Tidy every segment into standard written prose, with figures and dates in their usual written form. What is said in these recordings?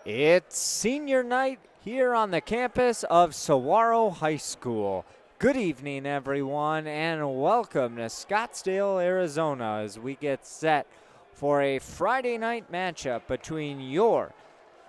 It's senior night here on the campus of Saguaro High School. Good evening, everyone, and welcome to Scottsdale, Arizona, as we get set for a Friday night matchup between your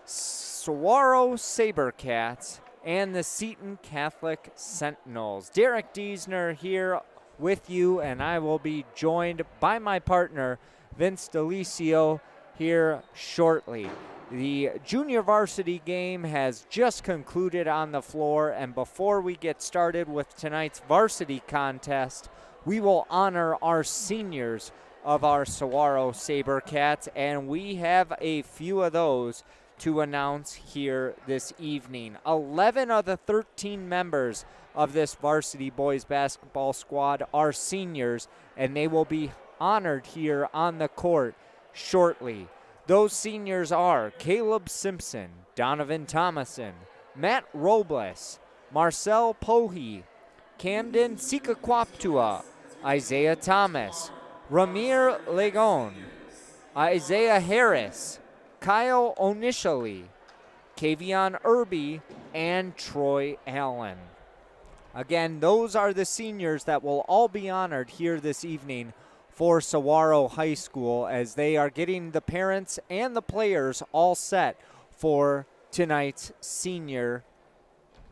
Saguaro Sabercats and the Seton Catholic Sentinels. Derek Diesner here with you, and I will be joined by my partner, Vince Delicio, here shortly. The junior varsity game has just concluded on the floor, and before we get started with tonight's varsity contest, we will honor our seniors of our Saguaro Sabercats, and we have a few of those to announce here this evening. 11 of the 13 members of this varsity boys basketball squad are seniors, and they will be honored here on the court shortly. Those seniors are Caleb Simpson, Donovan Thomason, Matt Robles, Marcel Pohi, Camden Sikakwaptua, Isaiah Thomas, Ramir Legon, Isaiah Harris, Kyle Onishali, Kavion Irby, and Troy Allen. Again, those are the seniors that will all be honored here this evening for Saguaro High School, as they are getting the parents and the players all set for tonight's senior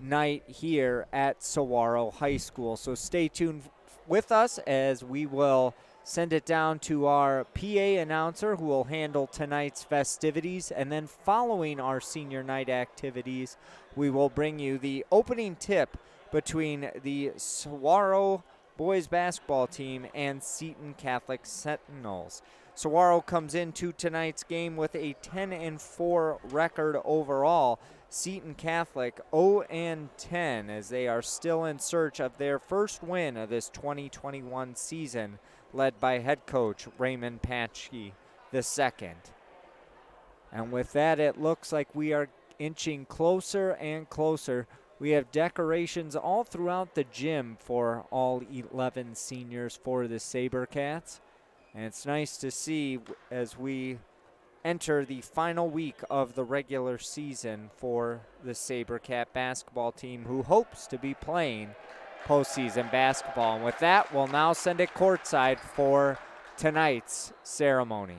night here at Saguaro High School. So stay tuned with us as we will send it down to our PA announcer, who will handle tonight's festivities, and then following our senior night activities, we will bring you the opening tip between the Saguaro boys basketball team and Seton Catholic Sentinels. Saguaro comes into tonight's game with a 10-4 record overall. Seton Catholic 0-10, as they are still in search of their first win of this 2021 season, led by head coach Raymond Patchke II. And with that, it looks like we are inching closer and closer. We have decorations all throughout the gym for all 11 seniors for the Sabercats. And it's nice to see as we enter the final week of the regular season for the Sabercat basketball team, who hopes to be playing postseason basketball. And with that, we'll now send it courtside for tonight's ceremony.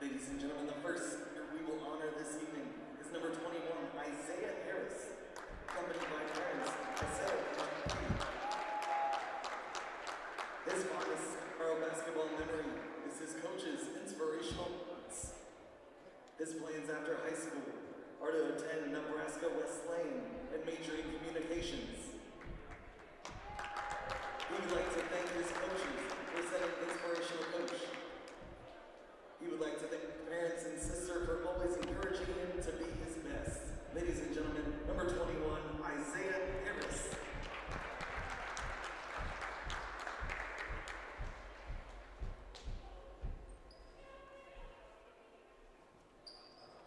Ladies and gentlemen, the first speaker we will honor this evening is number 21, Isaiah Harris, accompanied by parents Marcel Pohi. His fondest pro basketball memory is his coach's inspirational quotes. His plans after high school are to attend Nebraska West Lane and major in communications. We would like to thank his coaches for setting inspirational coach. He would like to thank parents and sister for always encouraging him to be his best. Ladies and gentlemen, number 21, Isaiah Harris.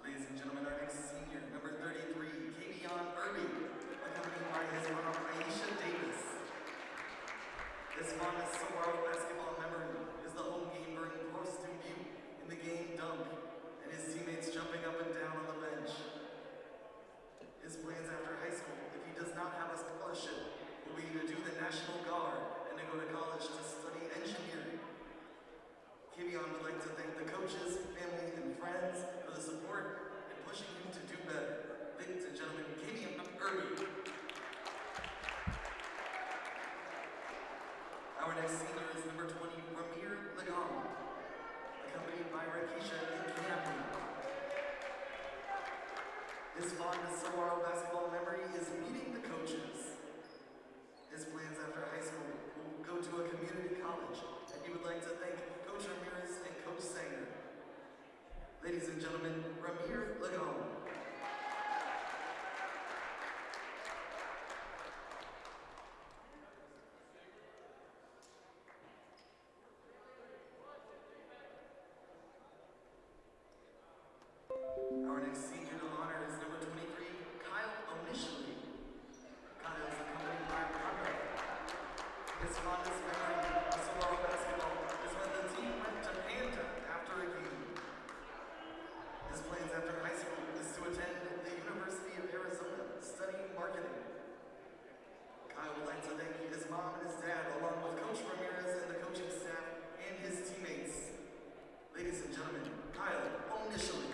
Ladies and gentlemen, our next senior, number 33, Kavion Irby, accompanied by his mom, Aisha Davis. This fondest Saguaro basketball memory is the home game during Proston Butte in the game dunk, and his teammates jumping up and down on the bench. His plans after high school, if he does not have a scholarship, will be to do the National Guard and to go to college to study engineering. Kavion would like to thank the coaches, family, and friends for the support and pushing him to do better. Ladies and gentlemen, Kavion Irby. Our next senior is number 20, Ramir Legon, accompanied by Rakisha and Camden. His fondest Saguaro basketball memory is meeting the coaches. His plans after high school will go to a community college, and he would like to thank Coach Ramirez and Ladies and gentlemen, Ramir Lagone. Our next senior to honor is number 23, Kyle Onishley. Kyle is accompanied by Rocco. His fondest memory of Saguaro basketball is when the team went to Panda after a game. His plans after high school is to attend the University of Arizona, studying marketing. Kyle would like to thank his mom and his dad, along with Coach Ramirez and the coaching staff and his teammates. Ladies and gentlemen, Kyle Onishley.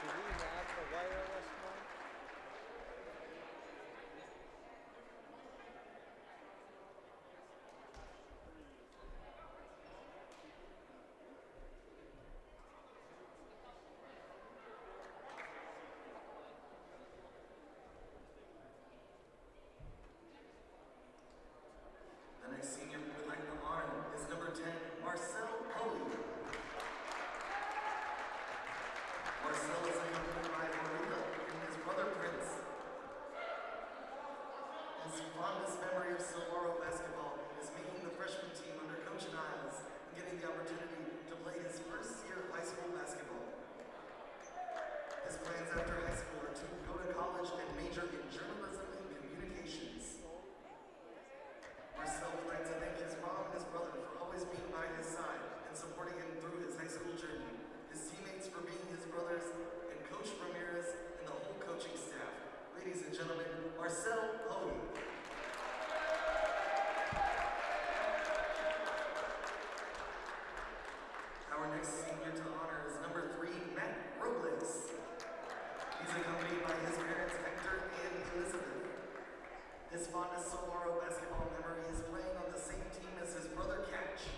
Do we have the wireless mic? The next senior we would like to honor is number 10, Marcel Hoey. Marcel is accompanied by Marita and his brother Prince. His fondest memory of Saguaro basketball is making the freshman team under Coach Niles and getting the opportunity to play his first year of high school basketball. His plans after high school are to go to college and major in journalism and communications. Marcel would like to thank his mom and his brother for always being by his side and supporting him through his high school journey, his teammates for being his brothers, and Coach Ramirez and the whole coaching staff. Ladies and gentlemen, Marcel Hoey. Our next senior to honor is number 3, Matt Robles. He's accompanied by his parents, Hector and Elizabeth. His fondest Saguaro basketball memory is playing on the same team as his brother Catch.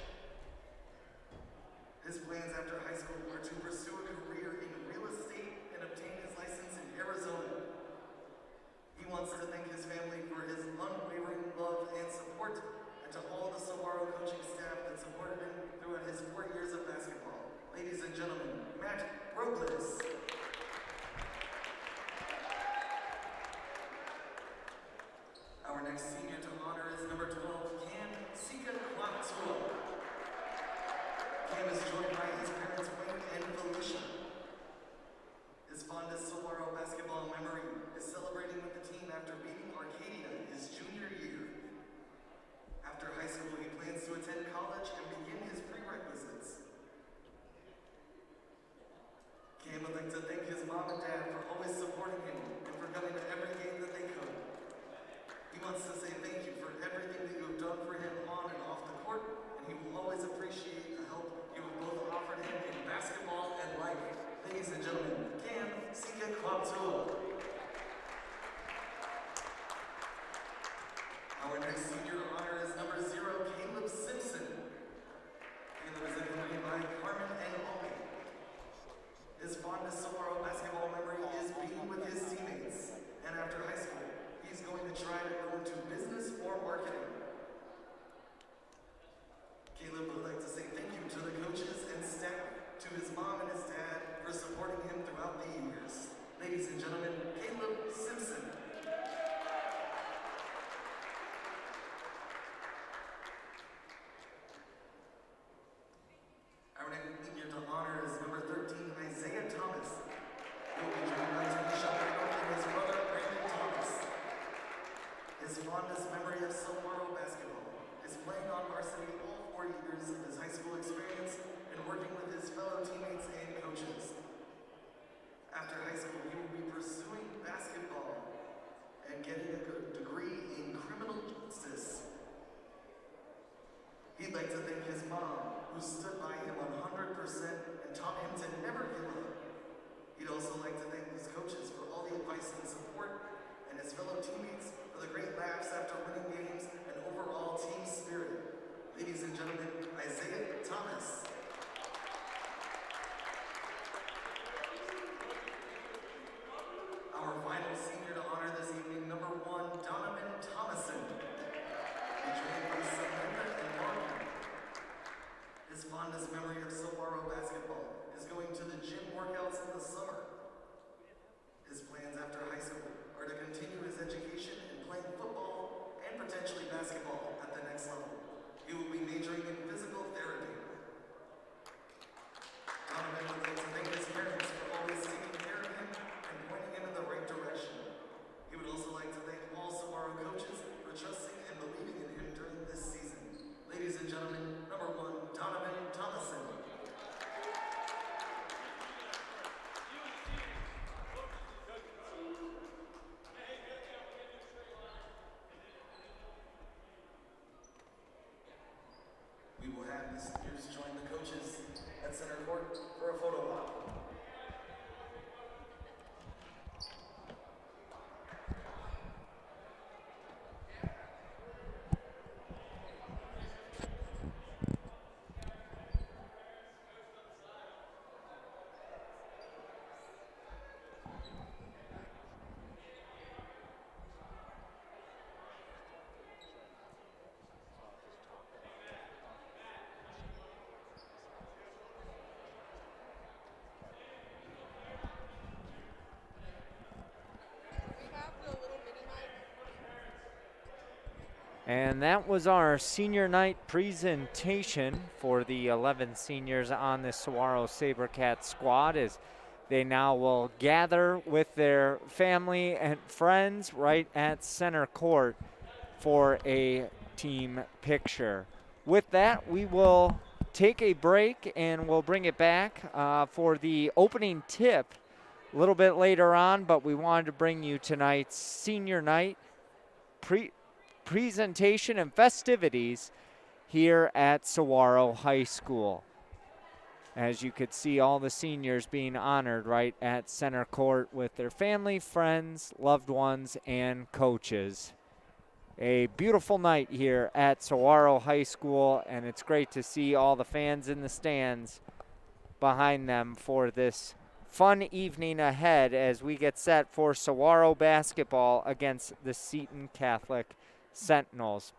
His plans after high school were to pursue a career in real estate and obtain his license in Arizona. He wants to thank his family for his unwavering love and support, and to all the Saguaro coaching staff that supported him throughout his 4 years of basketball. Ladies and gentlemen, Matt Robles. Our next senior to honor is number 12, Cam Sika Kwatua. Cam is joined by his parents, Wayne and Felicia. His fondest Saguaro basketball memory is celebrating with the team after beating Arcadia his junior year. After high school, he plans to attend college and begin his prerequisites. Cam would like to thank his mom and dad for always supporting him and for coming to every game that they could. He wants to say thank you for everything that you have done for him on and off the court, and he will always appreciate the help you have both offered him in basketball and life. Ladies and gentlemen, Cam Sika Kwatua. Our next senior to honor is number 0, Caleb Simpson. Caleb is accompanied by Carmen and Omi. His fondest Saguaro basketball memory is being with his teammates, and after high school, he's going to try to go into business or marketing. Caleb would like to say thank you to the coaches and staff, to his mom and his dad for supporting him throughout the years. Ladies and gentlemen, Caleb Simpson. Our next senior to honor is number 13, Isaiah Thomas. He will be joined by Tanisha Michael and his brother, Brandon Thomas. His fondest memory of Saguaro basketball is playing on varsity all 4 years of his high school experience and working with his fellow teammates and coaches. After high school, he will be pursuing basketball and getting a degree in criminal justice. He'd like to thank his mom, who stood by him 100% and taught him to never give up. He'd also like to thank his coaches for all the advice and support, and his fellow teammates for the great laughs after winning games and overall team spirit. Ladies and gentlemen, Isaiah Thomas. Our final senior to honor this evening, number 1, Donovan Thomason. He trained by Samantha and Martin. His fondest memory of Saguaro basketball is going to the gym workouts in the summer. His plans after high school are to continue his education in playing football and potentially basketball at the next level. He will be majoring in physical therapy. Donovan would like to thank his parents for always taking care of him and pointing him in the right direction. He would also like to thank all Saguaro coaches for trusting and believing in him during this season. Ladies and gentlemen, number 1, Donovan Thomason. We will have the seniors join the coaches at center court for a photo op. And that was our senior night presentation for the 11 seniors on the Saguaro Sabercat squad, as they now will gather with their family and friends right at center court for a team picture. With that, we will take a break and we'll bring it back for the opening tip a little bit later on, but we wanted to bring you tonight's senior night presentation and festivities here at Saguaro High School. As you could see, all the seniors being honored right at center court with their family, friends, loved ones, and coaches. A beautiful night here at Saguaro High School, and it's great to see all the fans in the stands behind them for this fun evening ahead as we get set for Saguaro basketball against the Seton Catholic Sentinels.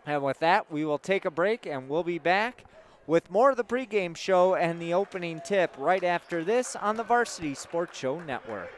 And with that, we will take a break and we'll be back with more of the pregame show and the opening tip right after this on the Varsity Sports Show Network.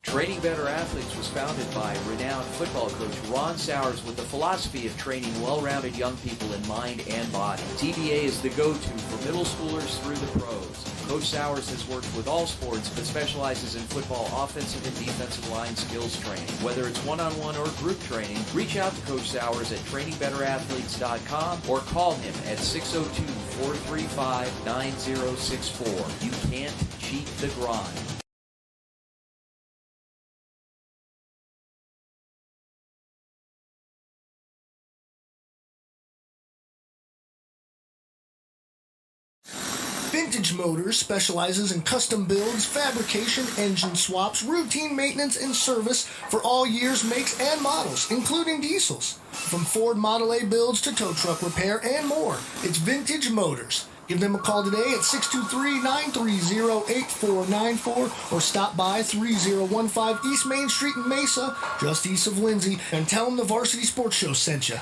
Training Better Athletes was founded by renowned football coach Ron Sowers with the philosophy of training well-rounded young people in mind and body. TBA is the go-to for middle schoolers through the pros. Coach Sowers has worked with all sports but specializes in football offensive and defensive line skills training. Whether it's one-on-one or group training, reach out to Coach Sowers at trainingbetterAthletes.com or call him at 602-435-9064. You can't cheat the grind. Vintage Motors specializes in custom builds, fabrication, engine swaps, routine maintenance, and service for all years, makes, and models, including diesels. From Ford Model A builds to tow truck repair and more, it's Vintage Motors. Give them a call today at 623-930-8494 or stop by 3015 East Main Street in Mesa, just east of Lindsay, and tell them the Varsity Sports Show sent you.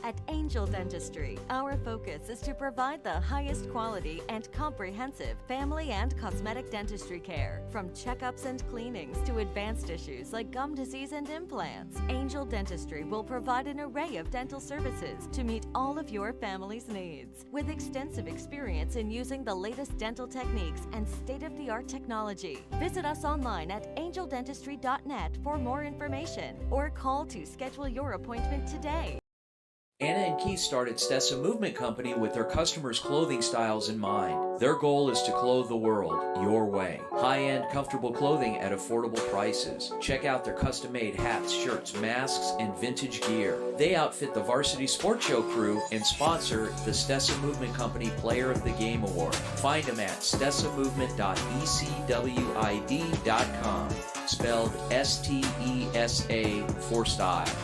At Angel Dentistry, our focus is to provide the highest quality and comprehensive family and cosmetic dentistry care. From checkups and cleanings to advanced issues like gum disease and implants, Angel Dentistry will provide an array of dental services to meet all of your family's needs. With extensive experience in using the latest dental techniques and state-of-the-art technology, visit us online at angeldentistry.net for more information or call to schedule your appointment today. Anna and Keith started Stessa Movement Company with their customers' clothing styles in mind. Their goal is to clothe the world your way. High-end, comfortable clothing at affordable prices. Check out their custom-made hats, shirts, masks, and vintage gear. They outfit the Varsity Sports Show crew and sponsor the Stessa Movement Company Player of the Game Award. Find them at stessamovement.ecwid.com. Spelled S-T-E-S-A for style.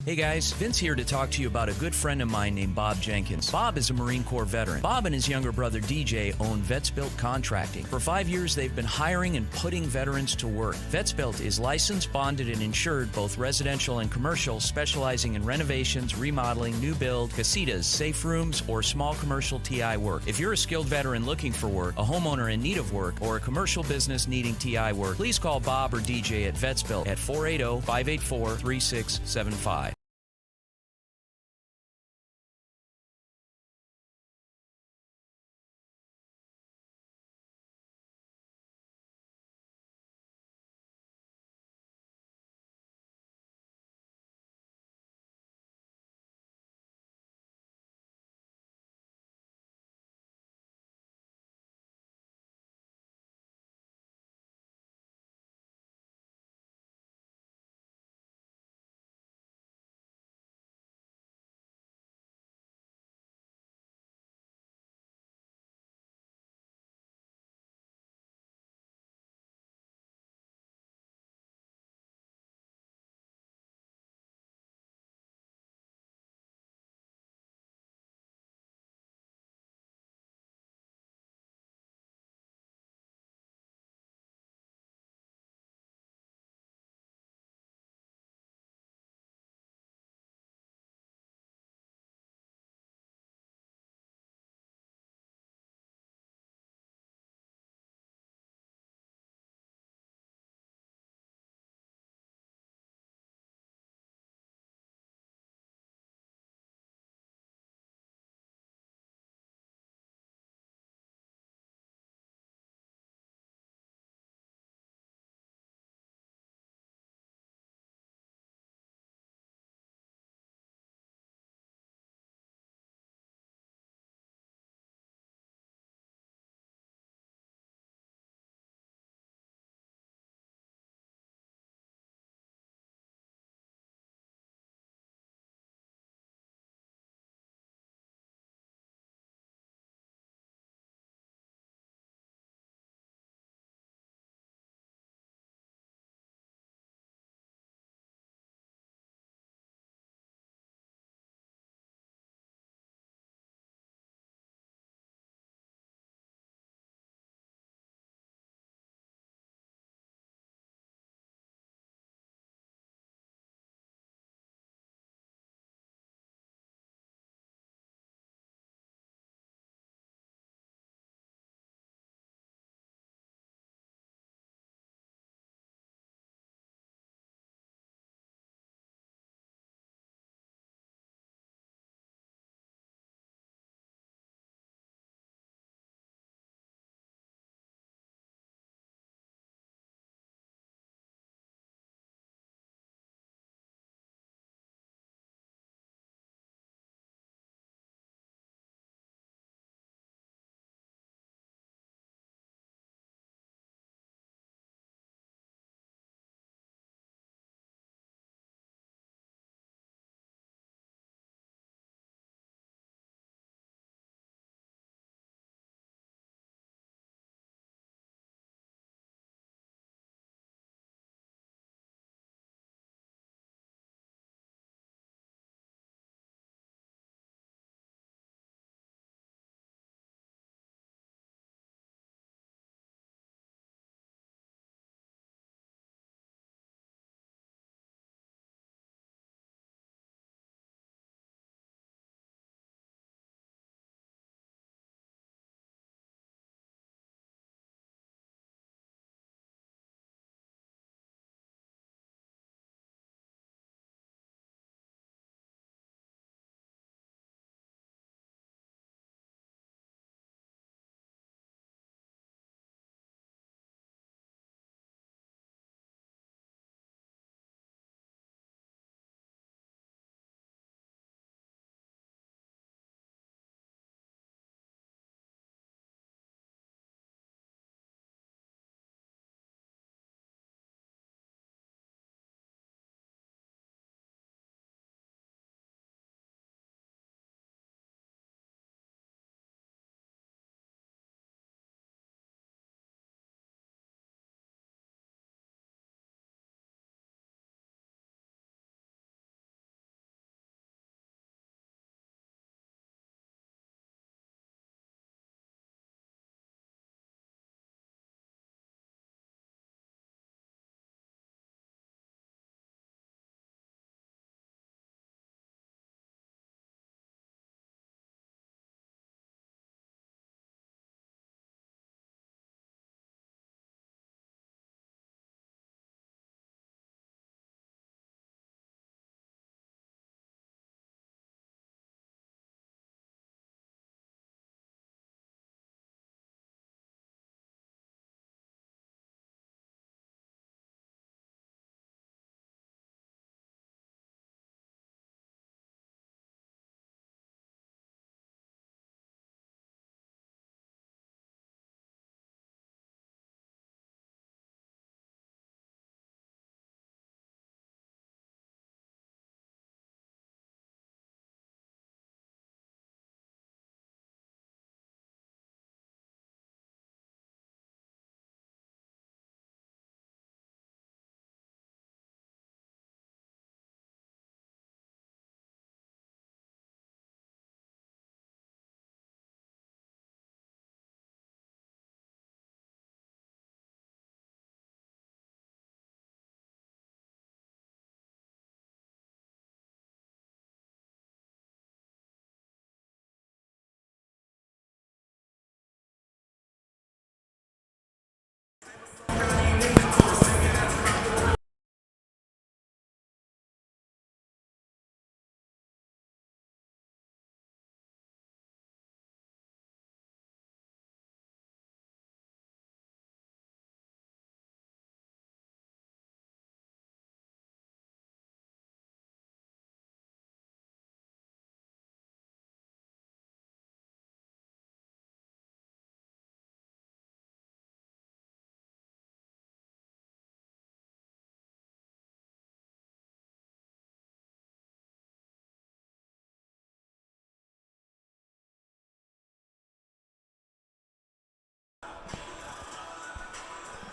Hey guys, Vince here to talk to you about a good friend of mine named Bob Jenkins. Bob is a Marine Corps veteran. Bob and his younger brother DJ own Vetsbuilt Contracting. For 5 years, they've been hiring and putting veterans to work. Vetsbuilt is licensed, bonded, and insured both residential and commercial, specializing in renovations, remodeling, new build, casitas, safe rooms, or small commercial TI work. If you're a skilled veteran looking for work, a homeowner in need of work, or a commercial business needing TI work, please call Bob or DJ at Vetsbuilt at 480-584-3675.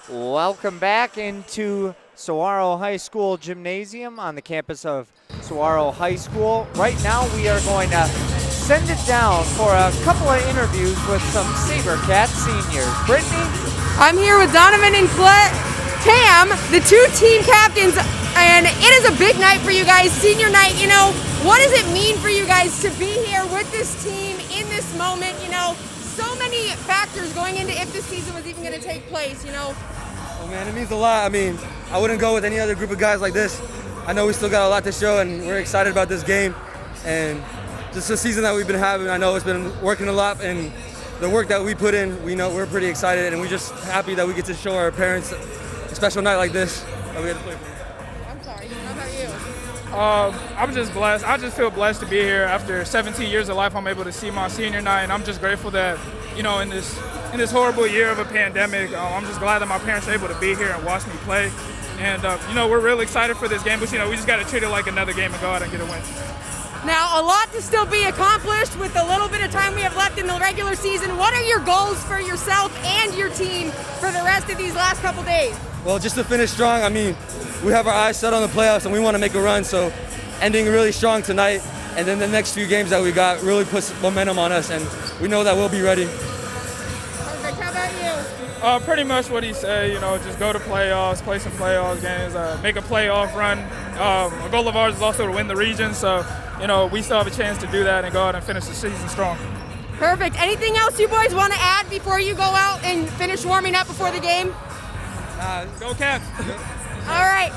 Welcome back into Saguaro High School Gymnasium on the campus of Saguaro High School. Right now we are going to send it down for a couple of interviews with some Sabercat seniors. Brittany? I'm here with Donovan and Cam, the two team captains, and it is a big night for you guys, senior night. You know, what does it mean for you guys to be here with this team in this moment? You know, so many factors going into if this season was even going to take place, you know. Oh man, it means a lot. I mean, I wouldn't go with any other group of guys like this. I know we still got a lot to show, and we're excited about this game. And just the season that we've been having, I know it's been working a lot, and the work that we put in, we know we're pretty excited, and we're just happy that we get to show our parents a special night like this that we get to play for. I'm sorry, how about you? I'm just blessed. I just feel blessed to be here. After 17 years of life, I'm able to see my senior night, and I'm just grateful that, you know, in this horrible year of a pandemic, I'm just glad that my parents are able to be here and watch me play. And, you know, we're really excited for this game, but, you know, we just got to treat it like another game and go out and get a win. Now, a lot to still be accomplished with the little bit of time we have left in the regular season. What are your goals for yourself and your team for the rest of these last couple days? Well, just to finish strong, I mean, we have our eyes set on the playoffs, and we want to make a run, so ending really strong tonight, and then the next few games that we got really puts momentum on us, and we know that we'll be ready. Perfect. How about you? Pretty much what he said, you know, just go to playoffs, play some playoff games, make a playoff run. A goal of ours is also to win the region, so, you know, we still have a chance to do that and go out and finish the season strong. Perfect. Anything else you boys want to add before you go out and finish warming up before the game? Go Cats! All right.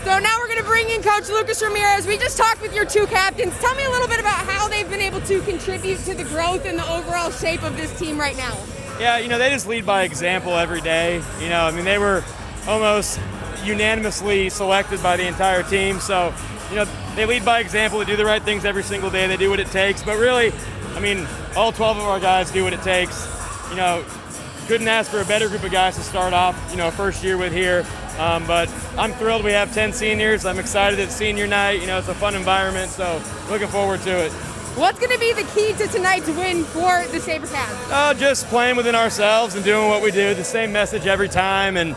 So now we're going to bring in Coach Lucas Ramirez. We just talked with your two captains. Tell me a little bit about how they've been able to contribute to the growth and the overall shape of this team right now. Yeah, you know, they just lead by example every day. You know, I mean, they were almost unanimously selected by the entire team. So, you know, they lead by example. They do the right things every single day. They do what it takes. But really, I mean, all 12 of our guys do what it takes. You know, couldn't ask for a better group of guys to start off, you know, first year with here. But I'm thrilled we have 10 seniors. I'm excited it's senior night. You know, it's a fun environment, so looking forward to it. What's going to be the key to tonight's win for the Sabercats? Just playing within ourselves and doing what we do, the same message every time. And,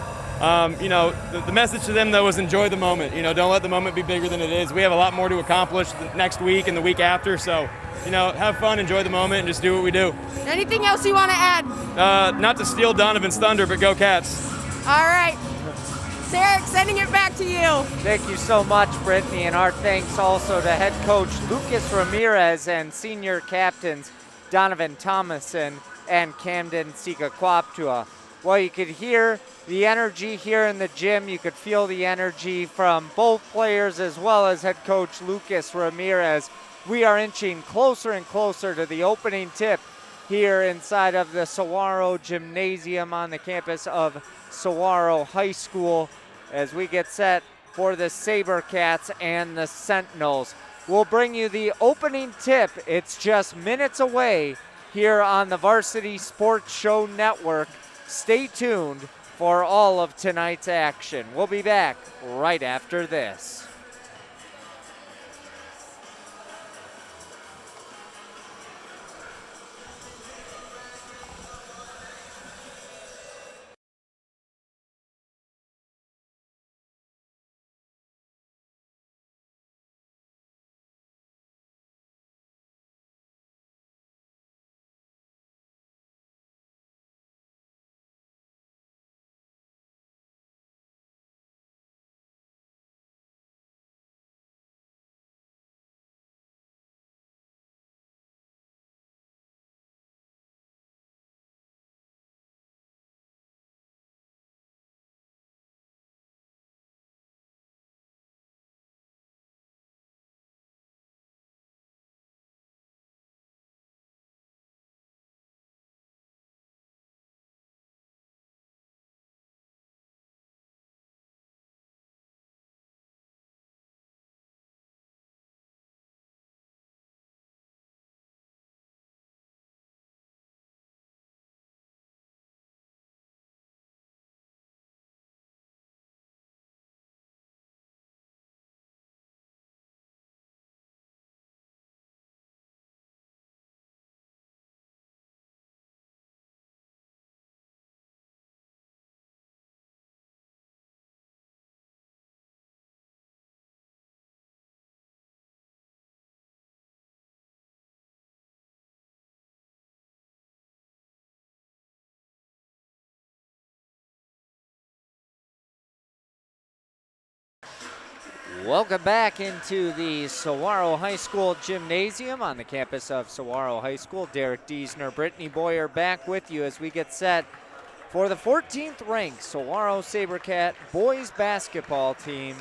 you know, the message to them, though, was enjoy the moment. You know, don't let the moment be bigger than it is. We have a lot more to accomplish next week and the week after, so, you know, have fun, enjoy the moment, and just do what we do. Anything else you want to add? Not to steal Donovan's thunder, but go Cats. All right. Derek, sending it back to you. Thank you so much, Brittany, and our thanks also to head coach Lucas Ramirez and senior captains Donovan Thomason and Camden Sika-Kwaptua. Well, you could hear the energy here in the gym. You could feel the energy from both players as well as head coach Lucas Ramirez. We are inching closer and closer to the opening tip here inside of the Saguaro Gymnasium on the campus of Saguaro High School as we get set for the Sabercats and the Sentinels. We'll bring you the opening tip. It's just minutes away here on the Varsity Sports Show Network. Stay tuned for all of tonight's action. We'll be back right after this. Welcome back into the Saguaro High School Gymnasium on the campus of Saguaro High School. Derek Diesner, Brittany Boyer back with you as we get set for the 14th ranked Saguaro Sabercat boys basketball team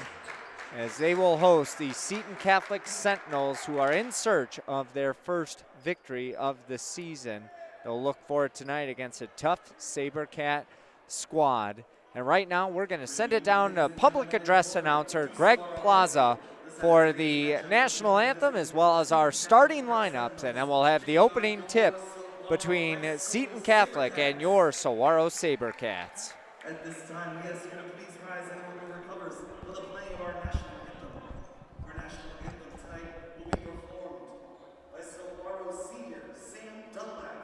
as they will host the Seton Catholic Sentinels, who are in search of their first victory of the season. They'll look for it tonight against a tough Sabercat squad. And right now, we're going to send it down to public address announcer Greg Plaza for the national anthem as well as our starting lineups. And then we'll have the opening tip between Seton Catholic and your Saguaro Sabercats. At this time, we ask you to please rise and everyone recovers for the playing of our national anthem. Our national anthem tonight will be performed by Saguaro senior Sam Dunlap.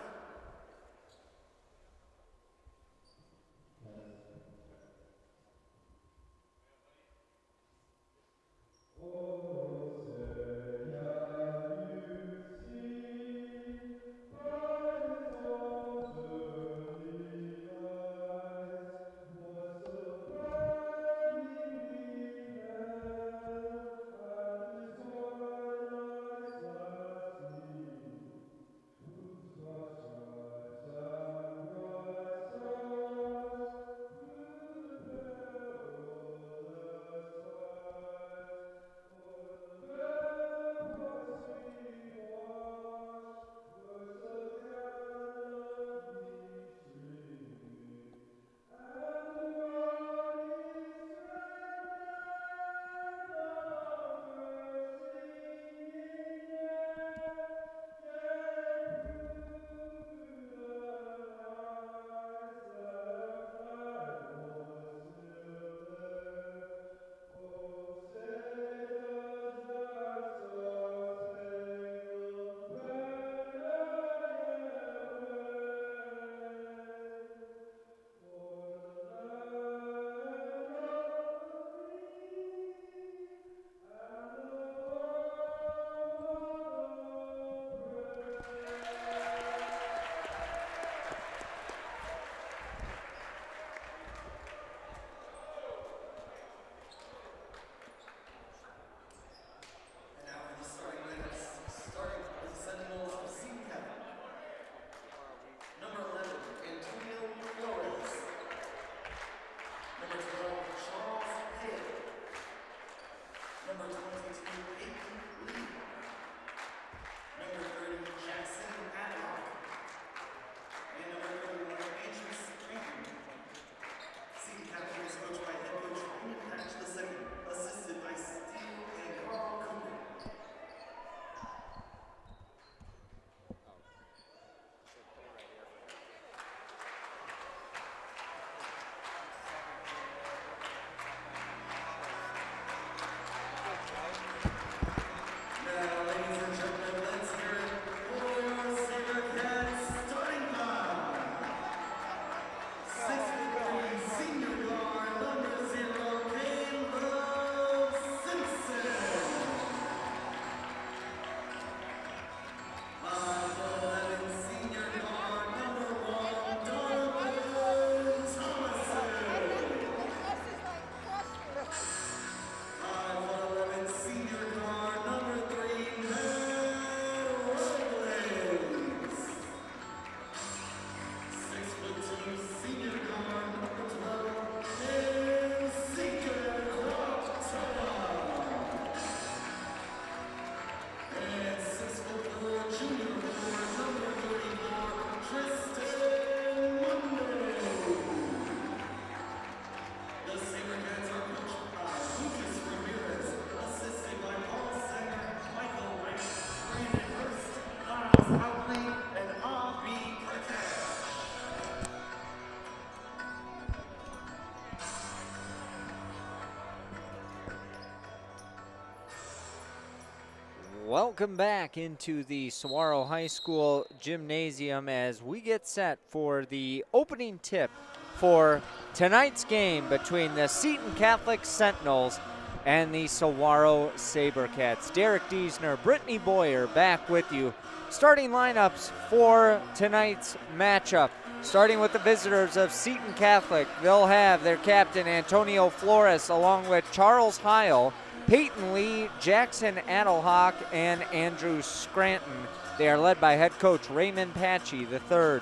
Welcome back into the Saguaro High School Gymnasium as we get set for the opening tip for tonight's game between the Seton Catholic Sentinels and the Saguaro Sabercats. Derek Diesner, Brittany Boyer back with you. Starting lineups for tonight's matchup. Starting with the visitors of Seton Catholic, they'll have their captain Antonio Flores along with Charles Heil, Peyton Lee, Jackson Adelhock, and Andrew Scranton. They are led by head coach Raymond Patchy III.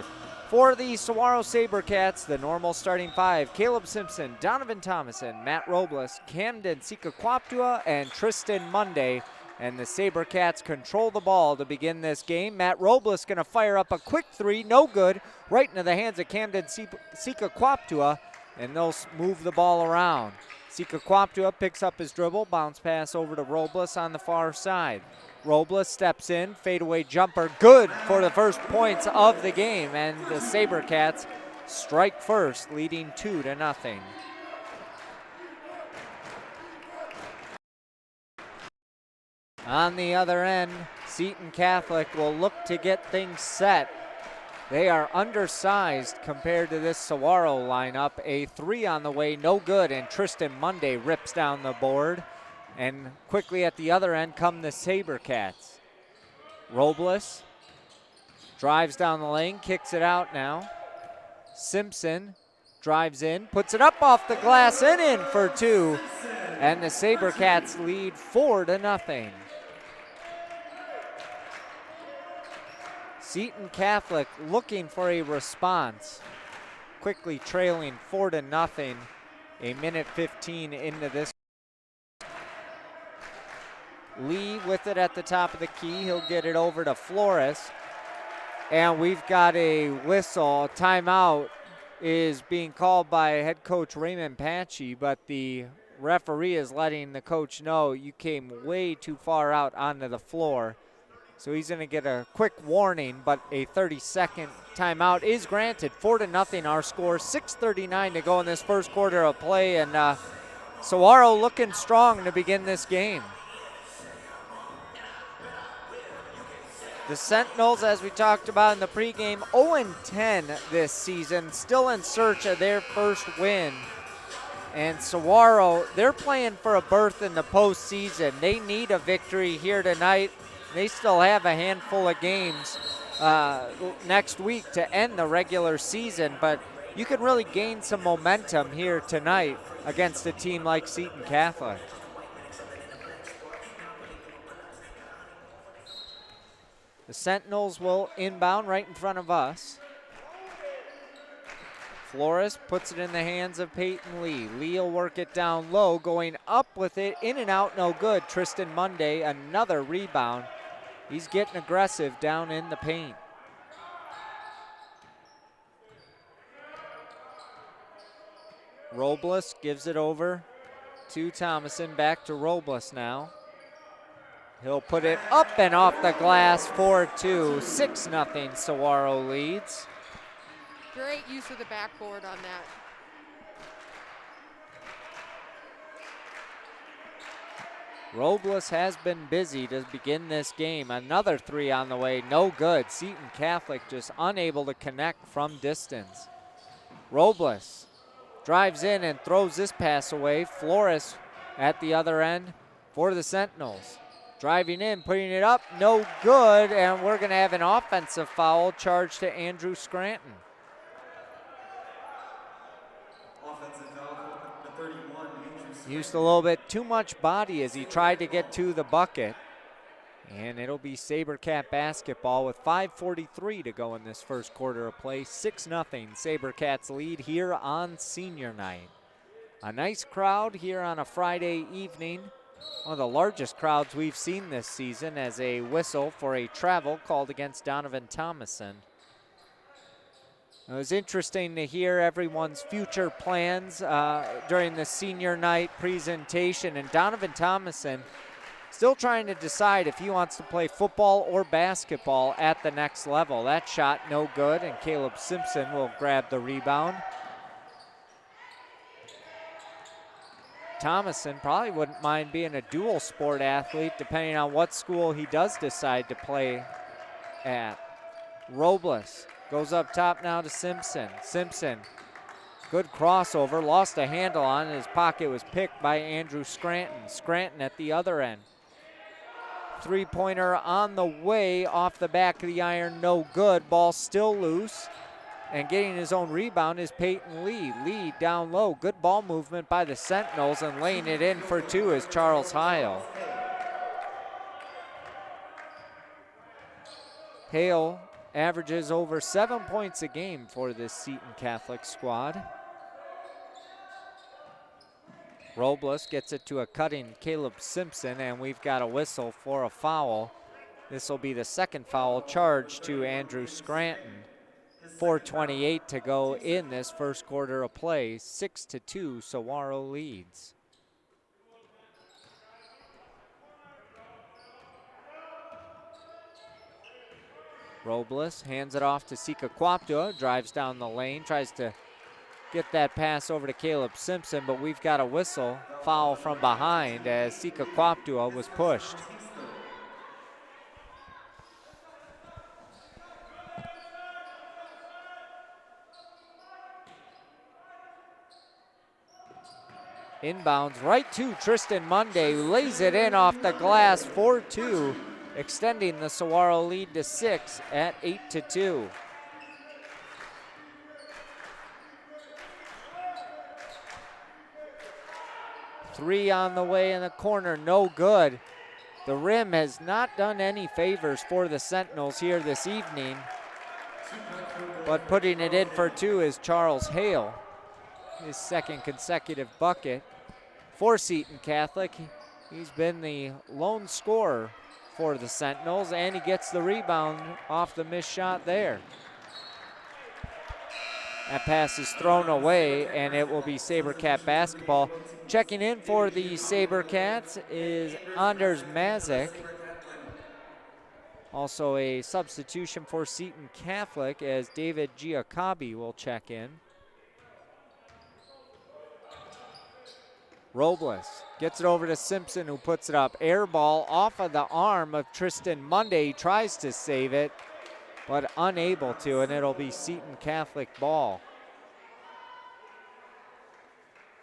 For the Saguaro Sabercats, the normal starting five: Caleb Simpson, Donovan Thomason, Matt Robles, Camden Sikakwaptua, and Tristan Monday. And the Sabercats control the ball to begin this game. Matt Robles going to fire up a quick three, no good, right into the hands of Camden Sikakwaptua, and they'll move the ball around. Sikakwaptua picks up his dribble, bounce pass over to Robles on the far side. Robles steps in, fadeaway jumper, good for the first points of the game, and the Sabercats strike first, leading 2-0. On the other end, Seton Catholic will look to get things set. They are undersized compared to this Saguaro lineup. A three on the way, no good, and Tristan Monday rips down the board. And quickly at the other end come the Sabercats. Robles drives down the lane, kicks it out now. Simpson drives in, puts it up off the glass and in for two. And the Sabercats lead 4-0. Seton Catholic looking for a response, quickly trailing 4-0, a minute 15 into this. Lee with it at the top of the key. He'll get it over to Flores. And we've got a whistle. Timeout is being called by head coach Raymond Patchy, but the referee is letting the coach know you came way too far out onto the floor. So he's going to get a quick warning, but a 30-second timeout is granted. 4-0 our score, 6:39 to go in this first quarter of play, and Saguaro looking strong to begin this game. The Sentinels, as we talked about in the pregame, 0-10 this season, still in search of their first win. And Saguaro, they're playing for a berth in the postseason. They need a victory here tonight. They still have a handful of games next week to end the regular season, but you can really gain some momentum here tonight against a team like Seton Catholic. The Sentinels will inbound right in front of us. Flores puts it in the hands of Peyton Lee. Lee will work it down low, going up with it, in and out, no good. Tristan Monday, another rebound. He's getting aggressive down in the paint. Robles gives it over to Thomason, back to Robles now. He'll put it up and off the glass, 4-2, 6-0 Saguaro leads. Great use of the backboard on that. Robles has been busy to begin this game. Another three on the way, no good. Seton Catholic just unable to connect from distance. Robles drives in and throws this pass away. Flores at the other end for the Sentinels. Driving in, putting it up, no good, and we're gonna have an offensive foul charged to Andrew Scranton. Used a little bit too much body as he tried to get to the bucket. And it'll be Sabercat basketball with 5:43 to go in this first quarter of play. 6-0 Sabercats lead here on senior night. A nice crowd here on a Friday evening. One of the largest crowds we've seen this season, as a whistle for a travel called against Donovan Thomason. It was interesting to hear everyone's future plans during the senior night presentation, and Donovan Thomason still trying to decide if he wants to play football or basketball at the next level. That shot no good, and Caleb Simpson will grab the rebound. Thomason probably wouldn't mind being a dual sport athlete depending on what school he does decide to play at. Robles goes up top now to Simpson. Simpson, good crossover, lost a handle on it. His pocket was picked by Andrew Scranton. Scranton at the other end. Three-pointer on the way, off the back of the iron, no good. Ball still loose. And getting his own rebound is Peyton Lee. Lee down low. Good ball movement by the Sentinels, and laying it in for two is Charles Heil. Hale averages over 7 points a game for this Seton Catholic squad. Robles gets it to a cutting Caleb Simpson, and we've got a whistle for a foul. This will be the second foul charged to Andrew Scranton. 4:28 to go in this first quarter of play. 6-2, Saguaro leads. Robles hands it off to Sika Kwaptua, drives down the lane, tries to get that pass over to Caleb Simpson, but we've got a whistle, foul from behind as Sika Kwaptua was pushed. Inbounds right to Tristan Monday, who lays it in off the glass, 4-2, extending the Saguaro lead to 6 at 8-2. Three on the way in the corner, no good. The rim has not done any favors for the Sentinels here this evening, but putting it in for two is Charles Hale, his second consecutive bucket for Seton Catholic. He's been the lone scorer for the Sentinels, and he gets the rebound off the missed shot there. That pass is thrown away, and it will be Sabercat basketball. Checking in for the Sabercats is Anders Mazik. Also a substitution for Seton Catholic as David Giacobi will check in. Robles gets it over to Simpson, who puts it up. Air ball off of the arm of Tristan Monday. He tries to save it, but unable to, and it'll be Seton Catholic ball.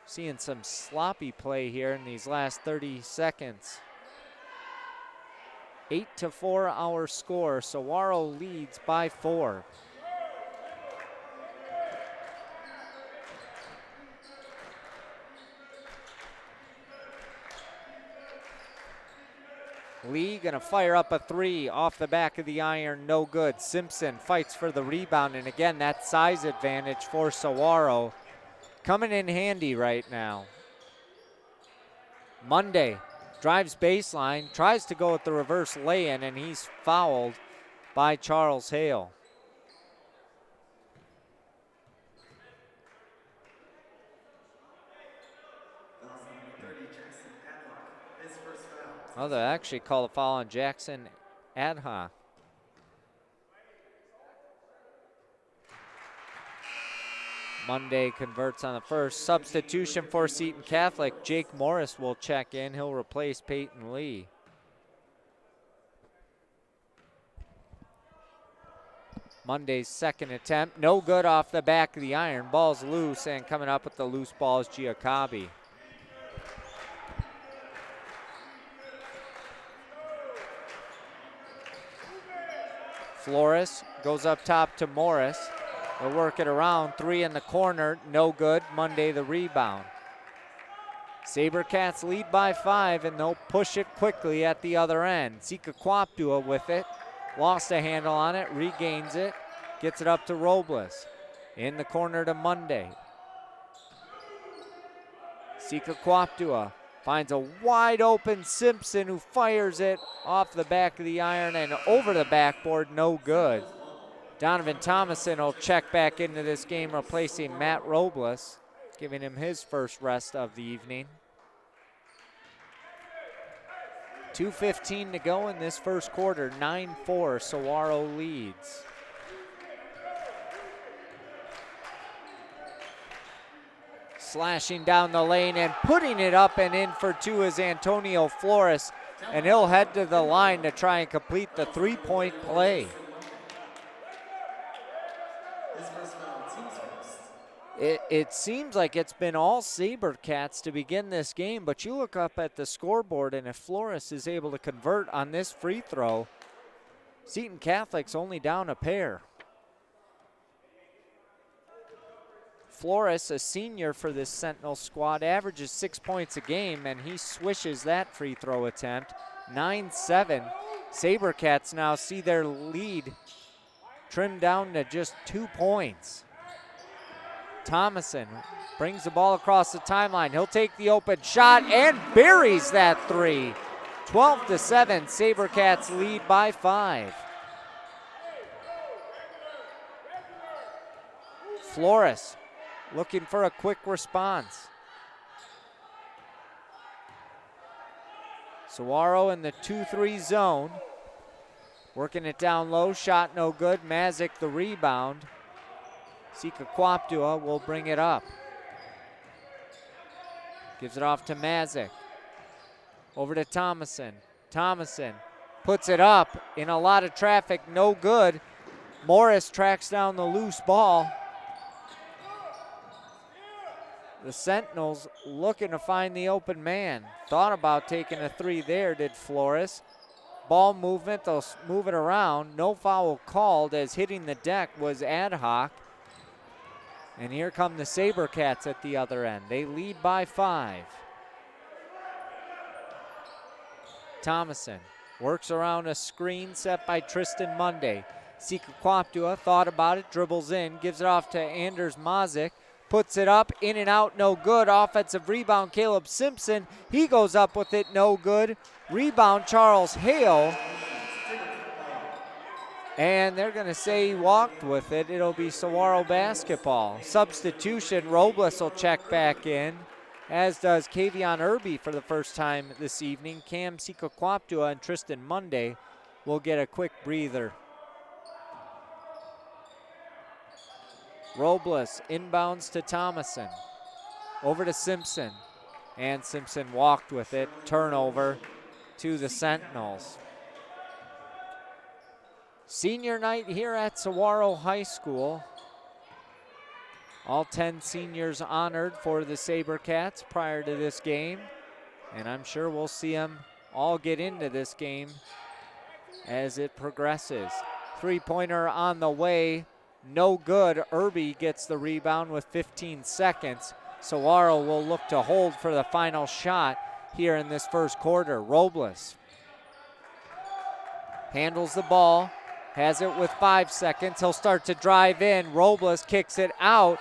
Seeing some sloppy play here in these last 30 seconds. 8-4 our score. Saguaro leads by 4. Lee gonna fire up a three off the back of the iron, no good. Simpson fights for the rebound, and again, that size advantage for Saguaro coming in handy right now. Monday drives baseline, tries to go with the reverse lay-in, and he's fouled by Charles Hale. Oh, they actually call a foul on Jackson Adha. Monday converts on the first. Substitution for Seton Catholic. Jake Morris will check in. He'll replace Peyton Lee. Monday's second attempt. No good off the back of the iron. Ball's loose, and coming up with the loose ball is Giacobi. Flores goes up top to Morris. They'll work it around. Three in the corner, no good. Monday the rebound. Sabercats lead by 5, and they'll push it quickly at the other end. Sika Kwaptua with it. Lost a handle on it, regains it. Gets it up to Robles. In the corner to Monday. Sika Kwaptua finds a wide open Simpson, who fires it off the back of the iron and over the backboard, no good. Donovan Thomason will check back into this game, replacing Matt Robles, giving him his first rest of the evening. 2:15 to go in this first quarter, 9-4, Saguaro leads. Slashing down the lane and putting it up and in for two is Antonio Flores, and he'll head to the line to try and complete the three-point play. It seems like it's been all Sabercats to begin this game, but you look up at the scoreboard, and if Flores is able to convert on this free throw, Seton Catholic's only down a pair. Flores, a senior for this Sentinel squad, averages 6 points a game, and he swishes that free throw attempt. 9-7. Sabercats now see their lead trimmed down to just 2 points. Thomason brings the ball across the timeline. He'll take the open shot and buries that three. 12-7, Sabercats lead by 5. Flores looking for a quick response. Saguaro in the 2-3 zone. Working it down low, shot no good. Mazik the rebound. Sika Kwaptua will bring it up. Gives it off to Mazik. Over to Thomason. Thomason puts it up in a lot of traffic, no good. Morris tracks down the loose ball. The Sentinels looking to find the open man. Thought about taking a three there, did Flores. Ball movement, they'll move it around. No foul called as hitting the deck was ad hoc. And here come the Sabercats at the other end. They lead by 5. Thomason works around a screen set by Tristan Monday. Sika Kwaptua thought about it, dribbles in, gives it off to Anders Mazik. Puts it up, in and out, no good. Offensive rebound, Caleb Simpson. He goes up with it, no good. Rebound, Charles Hale. And they're going to say he walked with it. It'll be Saguaro basketball. Substitution, Robles will check back in, as does Kavion Irby for the first time this evening. Cam Sika Kwaptua and Tristan Monday will get a quick breather. Robles inbounds to Thomason. Over to Simpson. And Simpson walked with it. Turnover to the Sentinels. Senior night here at Saguaro High School. All 10 seniors honored for the Sabercats prior to this game. And I'm sure we'll see them all get into this game as it progresses. Three-pointer on the way. No good. Irby gets the rebound with 15 seconds. Saguaro will look to hold for the final shot here in this first quarter. Robles handles the ball, has it with 5 seconds. He'll start to drive in. Robles kicks it out.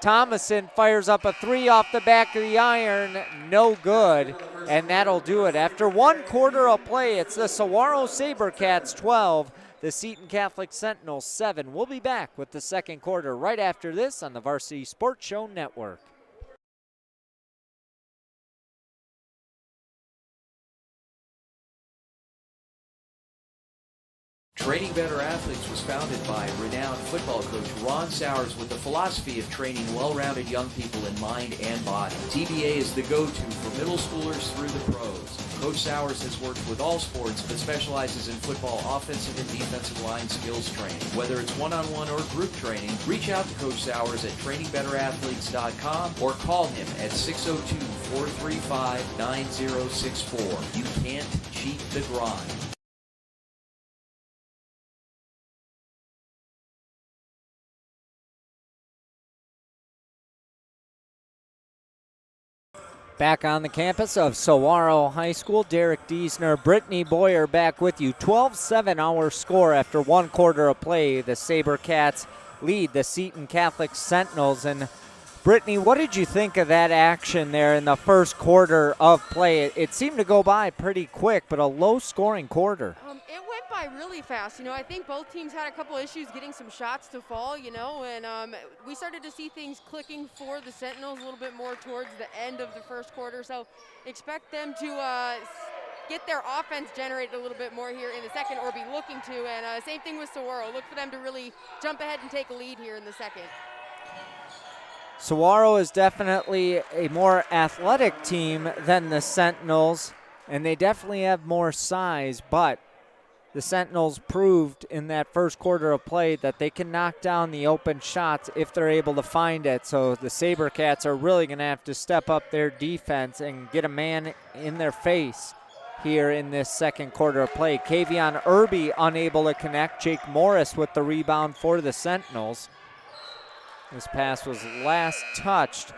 Thomason fires up a three off the back of the iron. No good, and that'll do it. After 1 quarter of play, it's the Saguaro Sabercats 12. The Seton Catholic Sentinels 7. We'll be back with the second quarter right after this on the Varsity Sports Show Network. Training Better Athletes was founded by renowned football coach Ron Sowers with the philosophy of training well-rounded young people in mind and body. TBA is the go-to for middle schoolers through the pros. Coach Sowers has worked with all sports but specializes in football offensive and defensive line skills training. Whether it's one-on-one or group training, reach out to Coach Sowers at trainingbeterathletes.com or call him at 602-435-9064. You can't cheat the grind. Back on the campus of Saguaro High School, Derek Diesner, Brittany Boyer back with you. 12-7 our score after 1 quarter of play. The Sabercats lead the Seton Catholic Sentinels. And Brittany, what did you think of that action there in the first quarter of play? It seemed to go by pretty quick, but a low-scoring quarter. It went by really fast. I think both teams had a couple issues getting some shots to fall, and we started to see things clicking for the Sentinels a little bit more towards the end of the first quarter. So expect them to get their offense generated a little bit more here in the second, or be looking to. And same thing with Saguaro. Look for them to really jump ahead and take a lead here in the second. Saguaro is definitely a more athletic team than the Sentinels, and they definitely have more size, but the Sentinels proved in that first quarter of play that they can knock down the open shots if they're able to find it. So the Sabercats are really going to have to step up their defense and get a man in their face here in this second quarter of play. Kavion Irby unable to connect. Jake Morris with the rebound for the Sentinels. This pass was last touched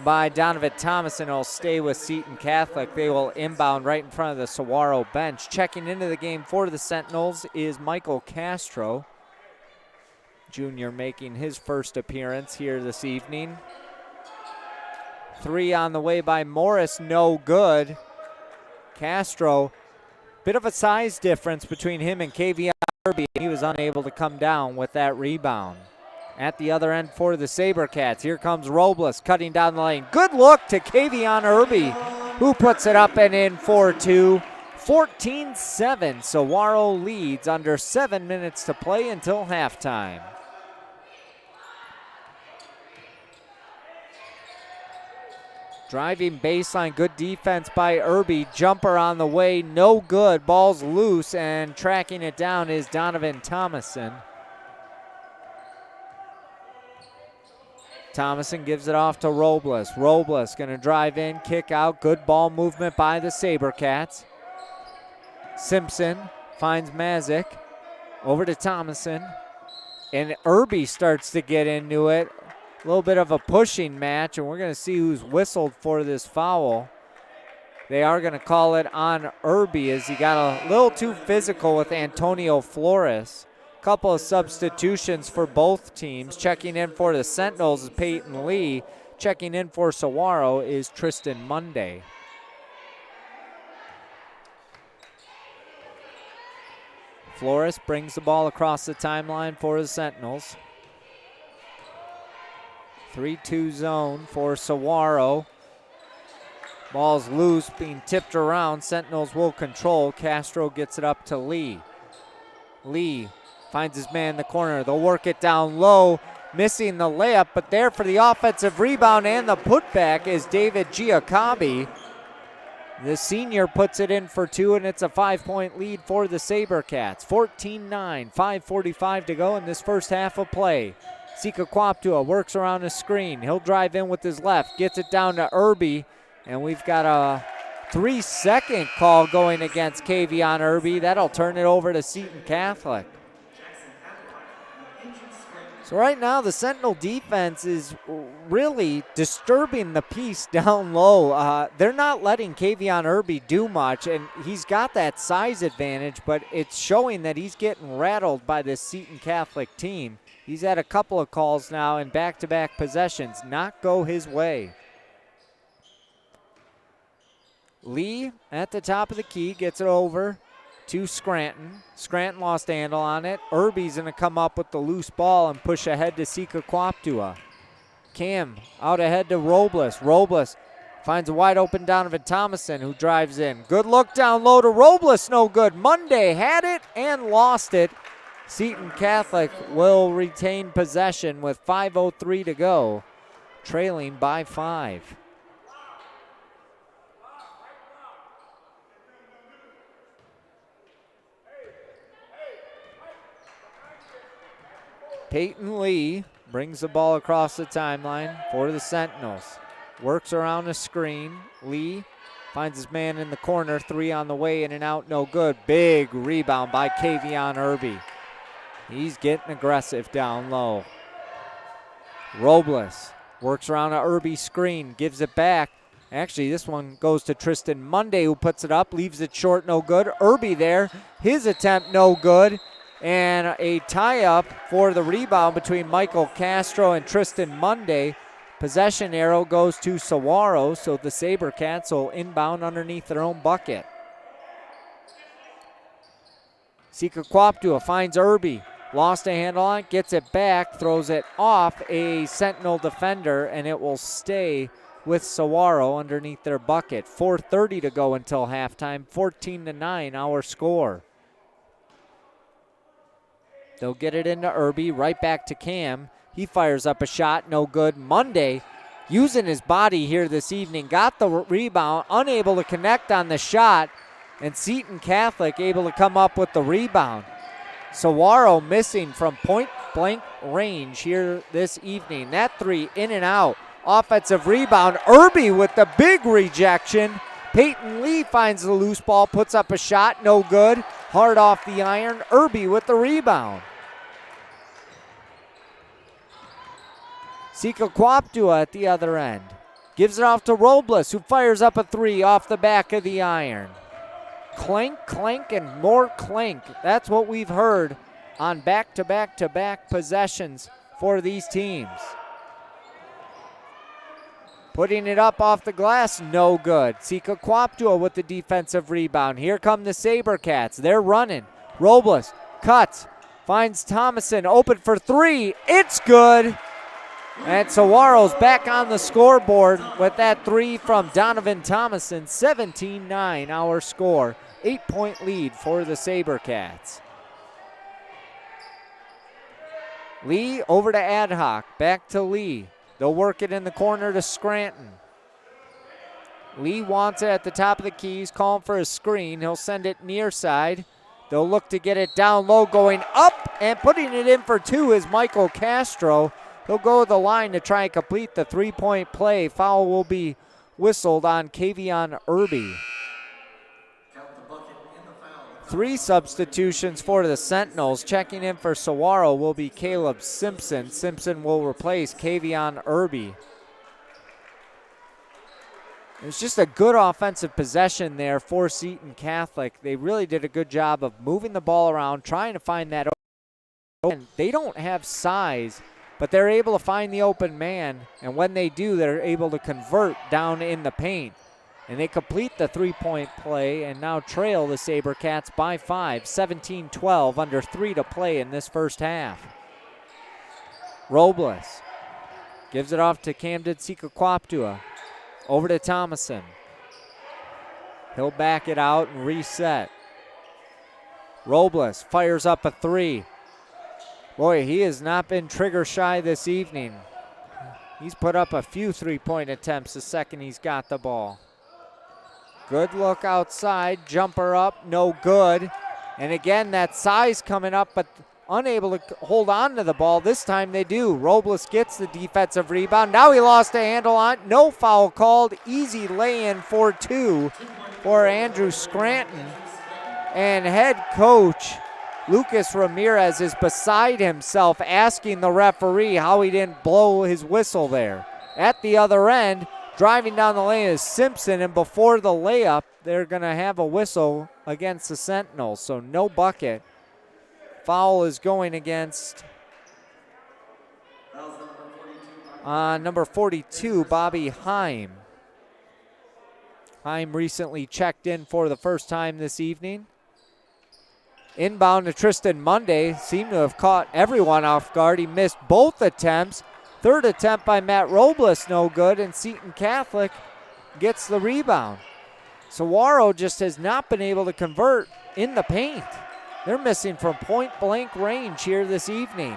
by Donovan Thomas, and it'll stay with Seton Catholic. They will inbound right in front of the Saguaro bench. Checking into the game for the Sentinels is Michael Castro, junior, making his first appearance here this evening. 3 on the way by Morris, no good. Castro, bit of a size difference between him and Kavion Irby. He was unable to come down with that rebound. At the other end for the Sabercats, here comes Robles cutting down the lane. Good look to Kavion Irby, who puts it up and in for 2. 14-7, Saguaro leads under 7 minutes to play until halftime. Driving baseline, good defense by Irby. Jumper on the way, no good. Ball's loose, and tracking it down is Donovan Thomason. Thomason gives it off to Robles. Robles going to drive in, kick out. Good ball movement by the Sabercats. Simpson finds Mazik. Over to Thomason. And Irby starts to get into it. A little bit of a pushing match, and we're going to see who's whistled for this foul. They are going to call it on Irby as he got a little too physical with Antonio Flores. Couple of substitutions for both teams. Checking in for the Sentinels is Peyton Lee. Checking in for Saguaro is Tristan Monday. Flores brings the ball across the timeline for the Sentinels. 3-2 zone for Saguaro. Ball's loose, being tipped around. Sentinels will control. Castro gets it up to Lee. Lee finds his man in the corner. They'll work it down low, missing the layup, but there for the offensive rebound and the putback is David Giacobbe. The senior puts it in for 2, and it's a 5-point lead for the Sabercats. 14-9, 5:45 to go in this first half of play. Sika Kwaptua works around a screen. He'll drive in with his left, gets it down to Irby, and we've got a 3-second call going against Kavion Irby. That'll turn it over to Seton Catholic. So right now the Sentinel defense is really disturbing the piece down low. They're not letting Kavion Irby do much, and he's got that size advantage, but it's showing that he's getting rattled by this Seton Catholic team. He's had a couple of calls now in back-to-back possessions not go his way. Lee at the top of the key gets it over to Scranton. Scranton lost the handle on it. Irby's going to come up with the loose ball and push ahead to Sika Kwaptua. Cam out ahead to Robles. Robles finds a wide open Donovan Thomason, who drives in. Good look down low to Robles, no good. Monday had it and lost it. Seton Catholic will retain possession with 5:03 to go, trailing by 5. Peyton Lee brings the ball across the timeline for the Sentinels. Works around a screen. Lee finds his man in the corner. 3 on the way, in and out, no good. Big rebound by Kavion Irby. He's getting aggressive down low. Robles works around an Irby screen, gives it back. Actually, this one goes to Tristan Monday, who puts it up, leaves it short, no good. Irby there, his attempt no good. And a tie-up for the rebound between Michael Castro and Tristan Monday. Possession arrow goes to Saguaro, so the Sabercats will inbound underneath their own bucket. Sika Kwaptua finds Irby. Lost a handle on it, gets it back, throws it off a Sentinel defender, and it will stay with Saguaro underneath their bucket. 4:30 to go until halftime, 14-9 our score. They'll get it into Irby, right back to Cam. He fires up a shot, no good. Monday, using his body here this evening, got the rebound, unable to connect on the shot, and Seton Catholic able to come up with the rebound. Saguaro missing from point-blank range here this evening. That 3 in and out. Offensive rebound. Irby with the big rejection. Peyton Lee finds the loose ball, puts up a shot, no good. Hard off the iron. Irby with the rebound. Sika Kwaptua at the other end. Gives it off to Robles, who fires up a three off the back of the iron. Clank, clank, and more clank. That's what we've heard on back-to-back-to-back possessions for these teams. Putting it up off the glass, no good. Sika Kwaptua with the defensive rebound. Here come the Sabercats. They're running. Robles cuts, finds Thomason open for three. It's good. And Saguaro's back on the scoreboard with that three from Donovan Thomason. 17-9 our score. 8-point lead for the Sabercats. Lee over to Adhoc. Back to Lee. They'll work it in the corner to Scranton. Lee wants it at the top of the key. He's calling for a screen. He'll send it near side. They'll look to get it down low, going up, and putting it in for two is Michael Castro. He'll go to the line to try and complete the three-point play. Foul will be whistled on Kavion Irby. Three substitutions for the Sentinels. Checking in for Saguaro will be Caleb Simpson. Simpson will replace Kavion Irby. It was just a good offensive possession there for Seton Catholic. They really did a good job of moving the ball around, trying to find that open. They don't have size, but they're able to find the open man, and when they do, they're able to convert down in the paint. And they complete the three-point play and now trail the Sabercats by 5, 17-12, under 3 to play in this first half. Robles gives it off to Camden Sika Kwaptua. Over to Thomason. He'll back it out and reset. Robles fires up a three. Boy, he has not been trigger shy this evening. He's put up a few three-point attempts the second he's got the ball. Good look outside, jumper up, no good. And again, that size coming up, but unable to hold on to the ball. This time they do. Robles gets the defensive rebound. Now he lost a handle on it. No foul called. Easy lay-in for two for Andrew Scranton. And head coach Lucas Ramirez is beside himself, asking the referee how he didn't blow his whistle there. At the other end, driving down the lane is Simpson, and before the layup, they're going to have a whistle against the Sentinels, so no bucket. Foul is going against number 42, Bobby Heim. Heim recently checked in for the first time this evening. Inbound to Tristan Monday. Seemed to have caught everyone off guard. He missed both attempts. Third attempt by Matt Robles, no good, and Seton Catholic gets the rebound. Saguaro just has not been able to convert in the paint. They're missing from point-blank range here this evening.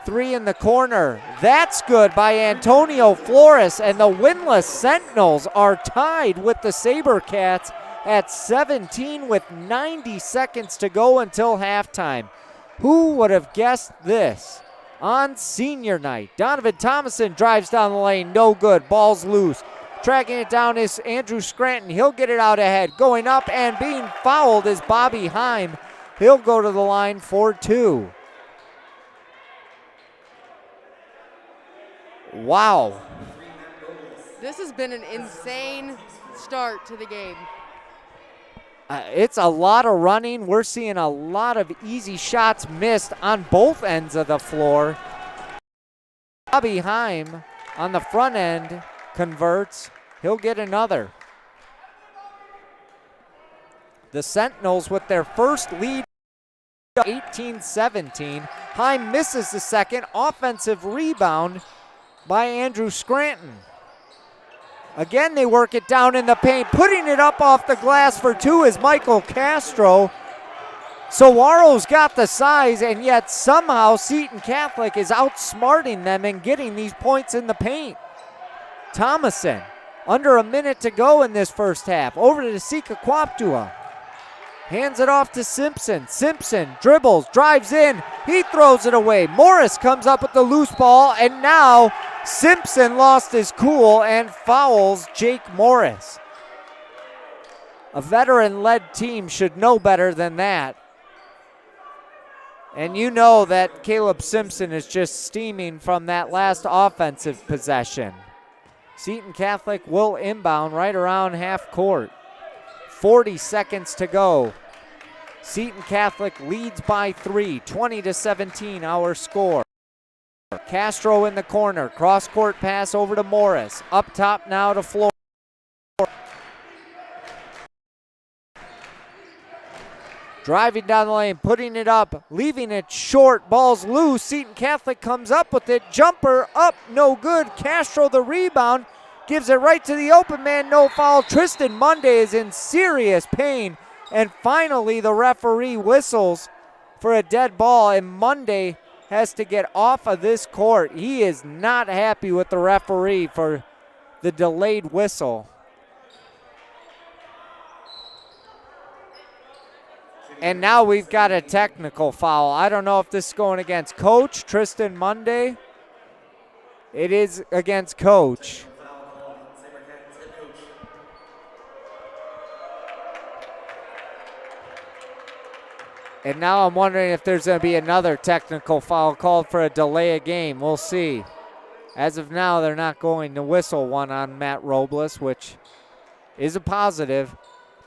Three in the corner. That's good by Antonio Flores, and the winless Sentinels are tied with the Sabercats at 17 with 90 seconds to go until halftime. Who would have guessed this? On senior night, Donovan Thomason drives down the lane, no good, ball's loose. Tracking it down is Andrew Scranton. He'll get it out ahead. Going up and being fouled is Bobby Heim. He'll go to the line for two. Wow. This has been an insane start to the game. It's a lot of running. We're seeing a lot of easy shots missed on both ends of the floor. Bobby Heim on the front end converts. He'll get another. The Sentinels with their first lead, 18-17. Heim misses the second. Offensive rebound by Andrew Scranton. Again, they work it down in the paint. Putting it up off the glass for two is Michael Castro. Saguaro's got the size, and yet somehow Seton Catholic is outsmarting them and getting these points in the paint. Thomason, under a minute to go in this first half. Over to Sika Kwaptua. Hands it off to Simpson. Simpson dribbles, drives in. He throws it away. Morris comes up with the loose ball, and now Simpson lost his cool and fouls Jake Morris. A veteran-led team should know better than that. And you know that Caleb Simpson is just steaming from that last offensive possession. Seton Catholic will inbound right around half court. 40 seconds to go. Seton Catholic leads by 3, 20-17 our score. Castro in the corner, cross-court pass over to Morris. Up top now to Flores. Driving down the lane, putting it up, leaving it short, ball's loose. Seton Catholic comes up with it, jumper up, no good. Castro the rebound, gives it right to the open man, no foul. Tristan Monday is in serious pain. And finally the referee whistles for a dead ball, and Monday has to get off of this court. He is not happy with the referee for the delayed whistle. And now we've got a technical foul. I don't know if this is going against Coach Tristan Monday. It is against Coach. And now I'm wondering if there's going to be another technical foul called for a delay of game. We'll see. As of now, they're not going to whistle one on Matt Robles, which is a positive.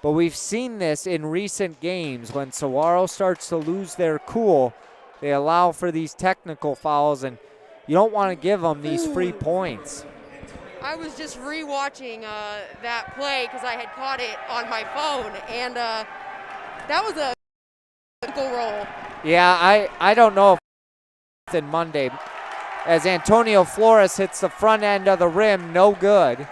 But we've seen this in recent games. When Saguaro starts to lose their cool, they allow for these technical fouls, and you don't want to give them these free points. I was just re-watching that play because I had caught it on my phone, and that was a goal roll. Yeah, I don't know if in Monday, as Antonio Flores hits the front end of the rim, no good.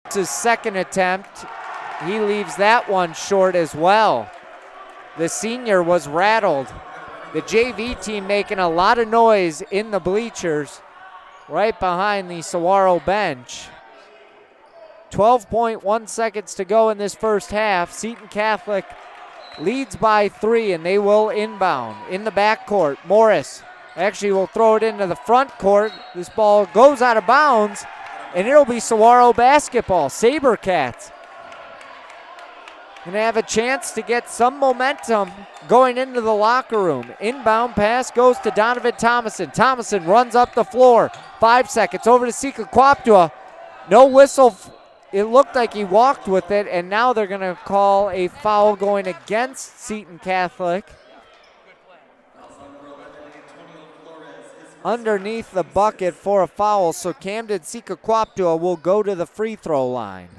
It's his second attempt. He leaves that one short as well. The senior was rattled. The JV team making a lot of noise in the bleachers right behind the Saguaro bench. 12.1 seconds to go in this first half. Seton Catholic leads by 3, and they will inbound in the backcourt. Morris actually will throw it into the front court. This ball goes out of bounds, and it'll be Saguaro basketball. Sabercats gonna have a chance to get some momentum going into the locker room. Inbound pass goes to Donovan Thomason. Thomason runs up the floor. 5 seconds over to Sika Kwaptua. No whistle. It looked like he walked with it, and now they're gonna call a foul going against Seton Catholic. Underneath the bucket for a foul, so Camden Sika Kwaptua will go to the free throw line.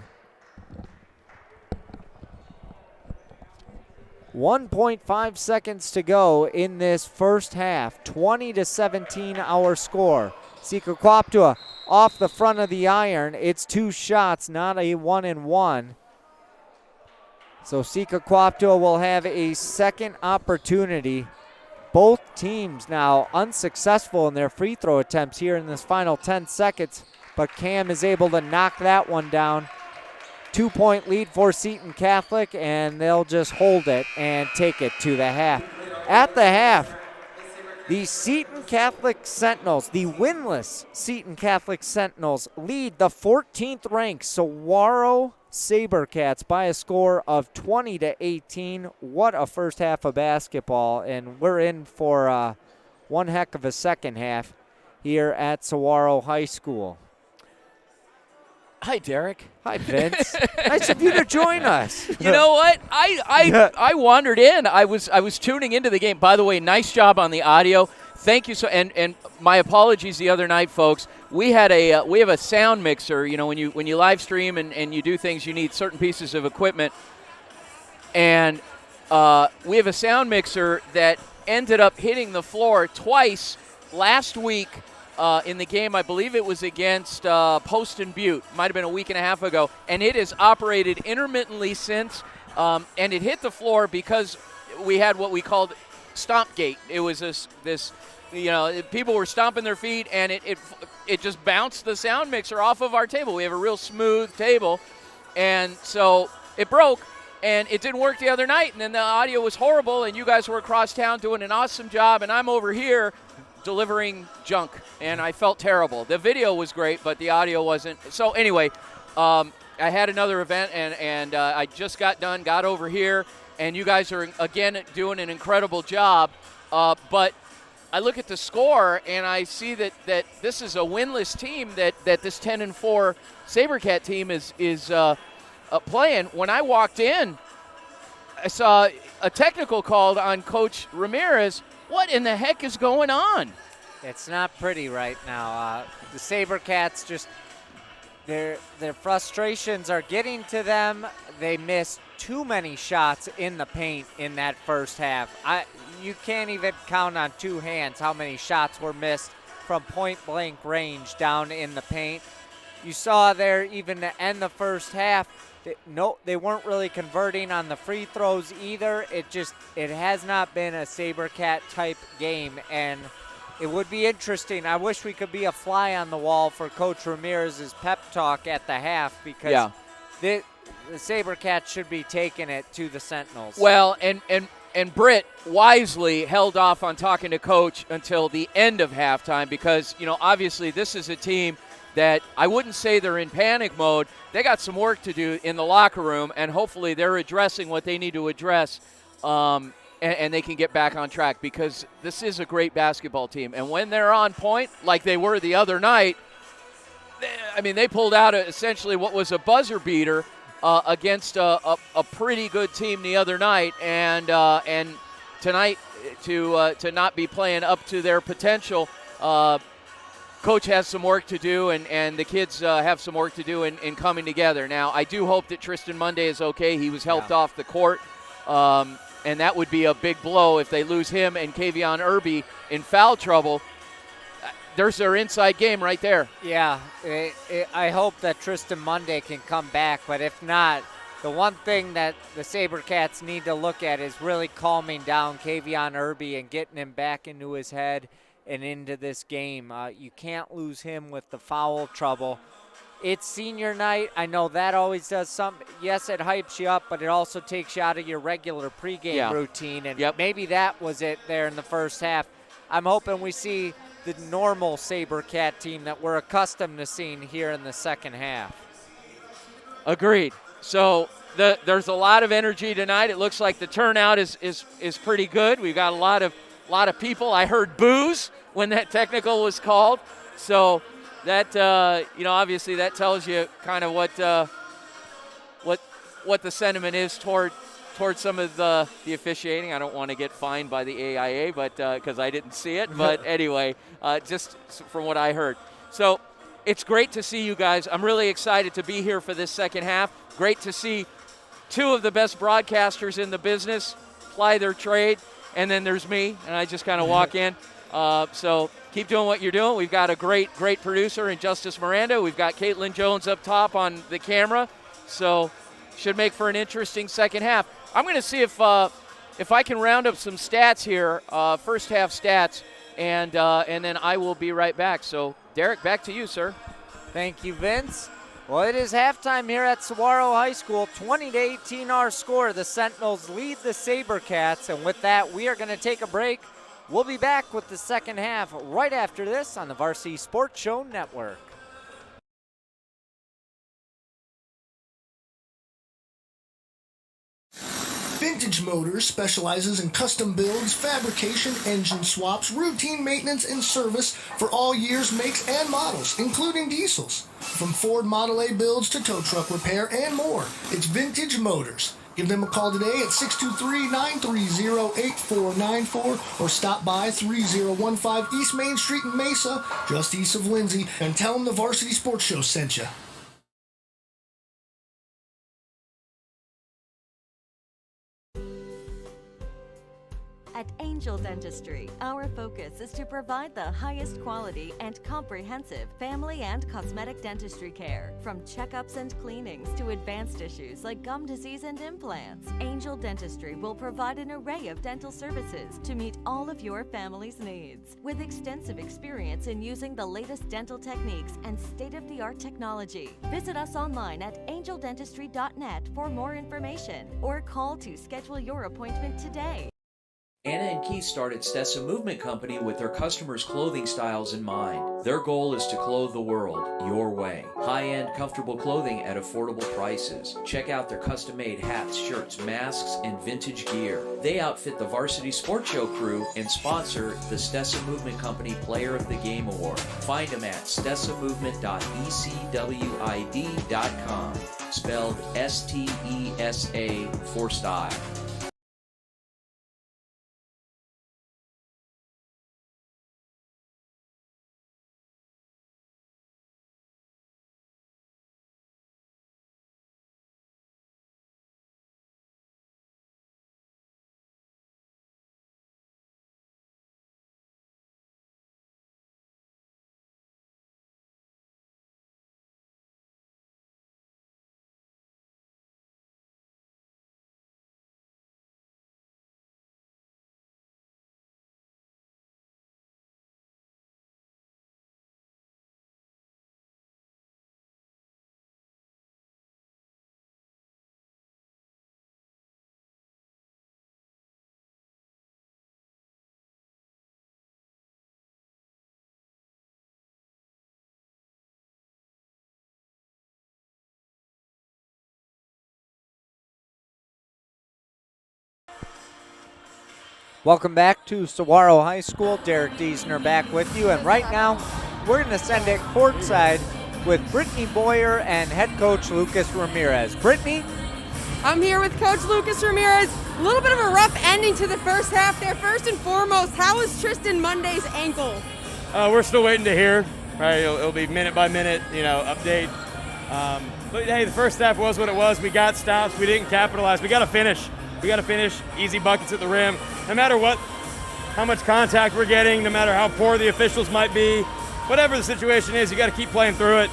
1.5 seconds to go in this first half. 20-17 our score. Sika Kwaptua off the front of the iron. It's 2 shots, not a 1-and-1. So Sika Kwaptua will have a second opportunity. Both teams now unsuccessful in their free throw attempts here in this final 10 seconds, but Cam is able to knock that one down. 2-point lead for Seton Catholic, and they'll just hold it and take it to the half. At the half, the Seton Catholic Sentinels, the winless Seton Catholic Sentinels, lead the 14th ranked Saguaro Sabercats by a score of 20-18. What a first half of basketball, and we're in for one heck of a second half here at Saguaro High School. Hi, Derek. Hi, Vince. Nice of you to join us. You know what? I wandered in. I was tuning into the game. By the way, nice job on the audio. Thank you. And my apologies the other night, folks. We have a sound mixer. You know, when you live stream and you do things, you need certain pieces of equipment. And we have a sound mixer that ended up hitting the floor twice last week. In the game, I believe it was against Poston Butte. Might have been a week and a half ago. And it has operated intermittently since. And it hit the floor because we had what we called stomp gate. It was this people were stomping their feet, and it just bounced the sound mixer off of our table. We have a real smooth table. And so it broke, and it didn't work the other night. And then the audio was horrible, and you guys were across town doing an awesome job, and I'm over here delivering junk, and I felt terrible. The video was great, but the audio wasn't. So anyway, I had another event, and I just got over here, and you guys are, again, doing an incredible job. But I look at the score, and I see that this is a winless team that this 10-4 Sabercat team is playing. When I walked in, I saw a technical called on Coach Ramirez. What in the heck is going on? It's not pretty right now. The Sabercats just their frustrations are getting to them. They missed too many shots in the paint in that first half. You can't even count on two hands how many shots were missed from point-blank range down in the paint. You saw there even to end the first half, they weren't really converting on the free throws either. It has not been a Sabercat type game, and it would be interesting. I wish we could be a fly on the wall for Coach Ramirez's pep talk at the half, because the Sabercats should be taking it to the Sentinels. Well, and Britt wisely held off on talking to Coach until the end of halftime, because, obviously this is a team that I wouldn't say they're in panic mode. They got some work to do in the locker room, and hopefully they're addressing what they need to address, and they can get back on track, because this is a great basketball team. And when they're on point, like they were the other night, they pulled out essentially what was a buzzer beater against a pretty good team the other night, and tonight to not be playing up to their potential. Coach has some work to do, and the kids have some work to do in coming together. Now, I do hope that Tristan Monday is okay. He was helped off the court, and that would be a big blow if they lose him and Kavion Irby in foul trouble. There's their inside game right there. Yeah, I hope that Tristan Monday can come back, but if not, the one thing that the Sabercats need to look at is really calming down Kavion Irby and getting him back into his head and into this game. You can't lose him with the foul trouble. It's senior night. I know that always does something. Yes, it hypes you up, but it also takes you out of your regular pregame routine, and maybe that was it there in the first half. I'm hoping we see the normal Sabercat team that we're accustomed to seeing here in the second half. Agreed. So there's a lot of energy tonight. It looks like the turnout is pretty good. We've got a lot of people. I heard boos when that technical was called. So that obviously that tells you kind of what the sentiment is toward some of the officiating. I don't want to get fined by the AIA, but because I didn't see it. But anyway, just from what I heard. So it's great to see you guys. I'm really excited to be here for this second half. Great to see two of the best broadcasters in the business ply their trade. And then there's me, and I just kind of walk in. So keep doing what you're doing. We've got a great producer in Justice Miranda. We've got Caitlin Jones up top on the camera. So should make for an interesting second half. I'm going to see if I can round up some stats here, first half stats, and then I will be right back. So, Derek, back to you, sir. Thank you, Vince. Well, it is halftime here at Saguaro High School. 20-18 our score. The Sentinels lead the Sabercats, and with that, we are going to take a break. We'll be back with the second half right after this on the Varsity Sports Show Network. Vintage Motors specializes in custom builds, fabrication, engine swaps, routine maintenance, and service for all years, makes, and models, including diesels. From Ford Model A builds to tow truck repair and more, it's Vintage Motors. Give them a call today at 623-930-8494 or stop by 3015 East Main Street in Mesa, just east of Lindsay, and tell them the Varsity Sports Show sent you. At Angel Dentistry, our focus is to provide the highest quality and comprehensive family and cosmetic dentistry care. From checkups and cleanings to advanced issues like gum disease and implants, Angel Dentistry will provide an array of dental services to meet all of your family's needs. With extensive experience in using the latest dental techniques and state-of-the-art technology, visit us online at angeldentistry.net for more information or call to schedule your appointment today. Anna and Keith started Stessa Movement Company with their customers' clothing styles in mind. Their goal is to clothe the world your way. High-end, comfortable clothing at affordable prices. Check out their custom-made hats, shirts, masks, and vintage gear. They outfit the Varsity Sports Show crew and sponsor the Stessa Movement Company Player of the Game Award. Find them at stessamovement.ecwid.com. Spelled S-T-E-S-A for style. Welcome back to Saguaro High School. Derek Diesner back with you. And right now, we're going to send it courtside with Brittany Boyer and head coach Lucas Ramirez. Brittany? I'm here with Coach Lucas Ramirez. A little bit of a rough ending to the first half there. First and foremost, how is Tristan Monday's ankle? We're still waiting to hear. Right, it'll be minute by minute, update. But hey, the first half was what it was. We got stops. We didn't capitalize. We got to finish. We got to finish easy buckets at the rim. No matter how much contact we're getting, no matter how poor the officials might be, whatever the situation is, you got to keep playing through it.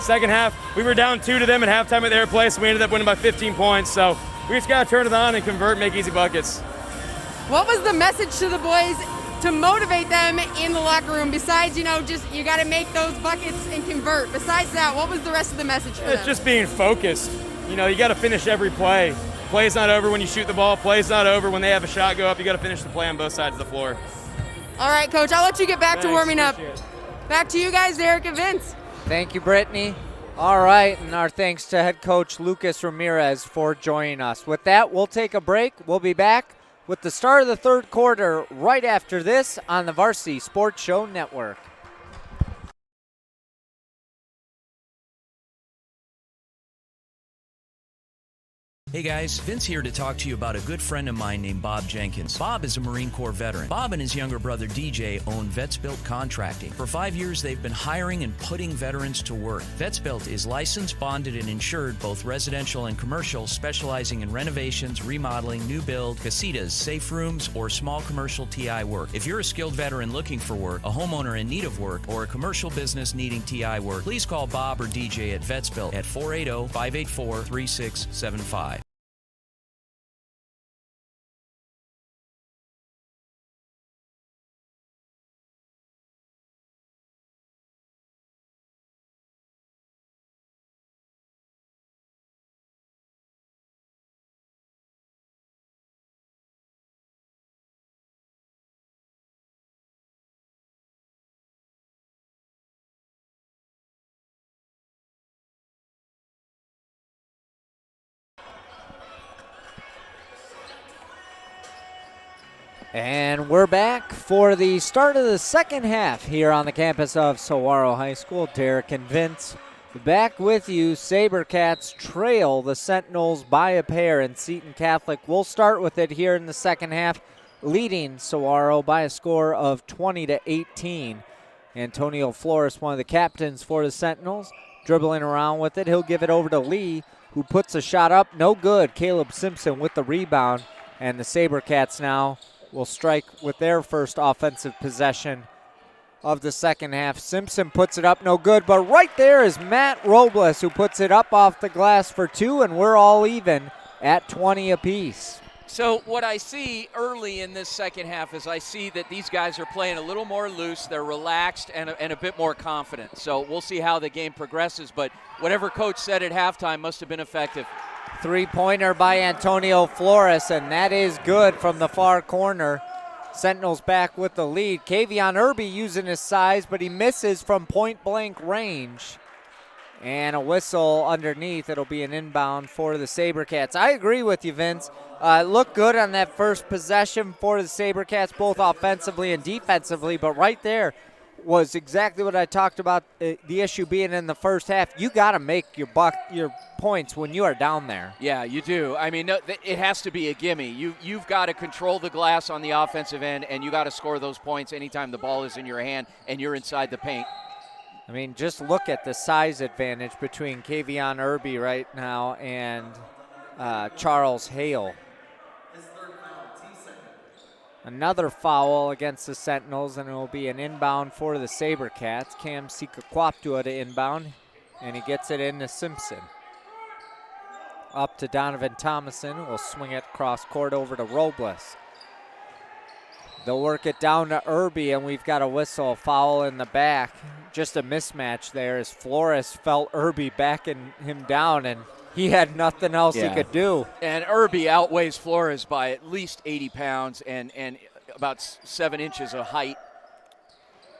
Second half, we were down 2 to them at halftime at their place. We ended up winning by 15 points. So we just got to turn it on and convert, make easy buckets. What was the message to the boys to motivate them in the locker room? Besides, you got to make those buckets and convert. Besides that, what was the rest of the message for them? It's just being focused. You got to finish every play. Play's not over when you shoot the ball. Play's not over when they have a shot go up. You got to finish the play on both sides of the floor. All right, Coach, I'll let you get back to warming up. Back to you guys, Derek and Vince. Thank you, Brittany. All right, and our thanks to head coach Lucas Ramirez for joining us. With that, we'll take a break. We'll be back with the start of the third quarter right after this on the Varsity Sports Show Network. Hey guys, Vince here to talk to you about a good friend of mine named Bob Jenkins. Bob is a Marine Corps veteran. Bob and his younger brother DJ own Vets Built Contracting. For 5 years, they've been hiring and putting veterans to work. Vets Built is licensed, bonded, and insured, both residential and commercial, specializing in renovations, remodeling, new build, casitas, safe rooms, or small commercial TI work. If you're a skilled veteran looking for work, a homeowner in need of work, or a commercial business needing TI work, please call Bob or DJ at Vets Built at 480-584-3675. And we're back for the start of the second half here on the campus of Saguaro High School. Derek and Vince back with you. Sabercats trail the Sentinels by a pair, and Seton Catholic will start with it here in the second half, leading Saguaro by a score of 20-18. Antonio Flores, one of the captains for the Sentinels, dribbling around with it. He'll give it over to Lee, who puts a shot up. No good. Caleb Simpson with the rebound, and the Sabercats now will strike with their first offensive possession of the second half. Simpson puts it up, no good, but right there is Matt Robles, who puts it up off the glass for 2, and we're all even at 20 apiece. So what I see early in this second half is I see that these guys are playing a little more loose, they're relaxed and a bit more confident. So we'll see how the game progresses, but whatever coach said at halftime must have been effective. Three-pointer by Antonio Flores, and that is good from the far corner. Sentinels back with the lead. Kavion Irby using his size, but he misses from point-blank range. And a whistle underneath. It'll be an inbound for the Sabercats. I agree with you, Vince. It looked good on that first possession for the Sabercats, both offensively and defensively, but right there was exactly what I talked about, the issue being in the first half. You got to make your points when you are down there. Yeah, you do. I mean, it has to be a gimme. You've got to control the glass on the offensive end, and you got to score those points anytime the ball is in your hand and you're inside the paint. I mean, just look at the size advantage between Kavion Irby right now and Charles Hale. Another foul against the Sentinels, and it will be an inbound for the Sabercats. Cam Sikakwaptua to inbound, and he gets it into Simpson. Up to Donovan Thomason. Will swing it cross court over to Robles. They'll work it down to Irby, and we've got a whistle, foul in the back. Just a mismatch there as Flores felt Irby backing him down, and he had nothing else he could do. And Irby outweighs Flores by at least 80 pounds and about 7 inches of height.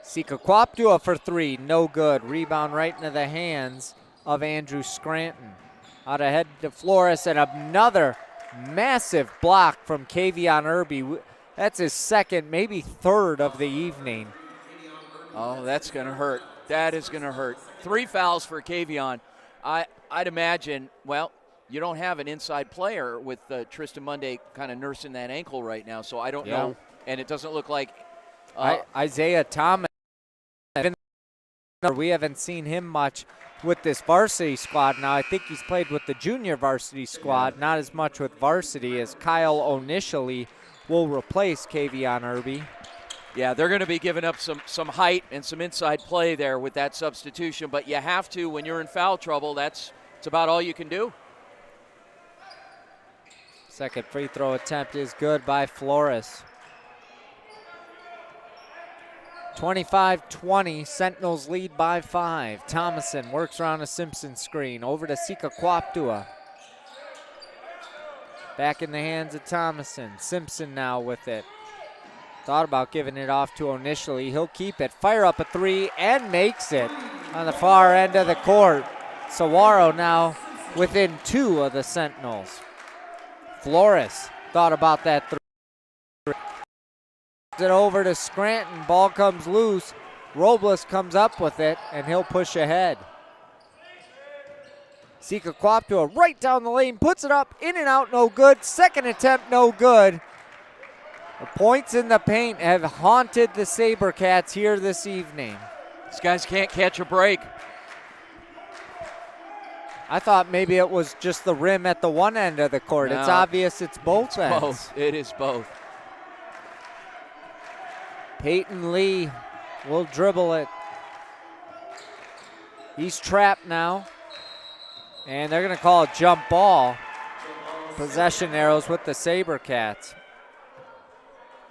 Sikakwaptua for three, no good. Rebound right into the hands of Andrew Scranton. Out ahead to Flores, and another massive block from Kavion Irby. That's his second, maybe third of the evening. Oh, that's going to hurt. That is going to hurt. 3 fouls for Kavion. I'd imagine, well, you don't have an inside player with Tristan Munday kind of nursing that ankle right now, so I don't know. And it doesn't look like Isaiah Thomas, we haven't seen him much with this varsity squad. Now, I think he's played with the junior varsity squad, not as much with varsity, as Kyle Onishali will replace Kavion Irby. Yeah, they're going to be giving up some height and some inside play there with that substitution, but you have to when you're in foul trouble. That's about all you can do. Second free throw attempt is good by Flores. 25-20, Sentinels lead by 5. Thomason works around a Simpson screen. Over to Sikakwaptua. Back in the hands of Thomason. Simpson now with it. Thought about giving it off to initially. He'll keep it. Fire up a three and makes it on the far end of the court. Saguaro now within 2 of the Sentinels. Flores thought about that three. It over to Scranton. Ball comes loose. Robles comes up with it, and he'll push ahead. Sikakwaptua right down the lane, puts it up, in and out, no good. Second attempt, no good. The points in the paint have haunted the Sabercats here this evening. These guys can't catch a break. I thought maybe it was just the rim at the one end of the court. No, it's obvious it's both ends. Both. It is both. Peyton Lee will dribble it. He's trapped now. And they're going to call a jump ball. Possession arrows with the Sabercats.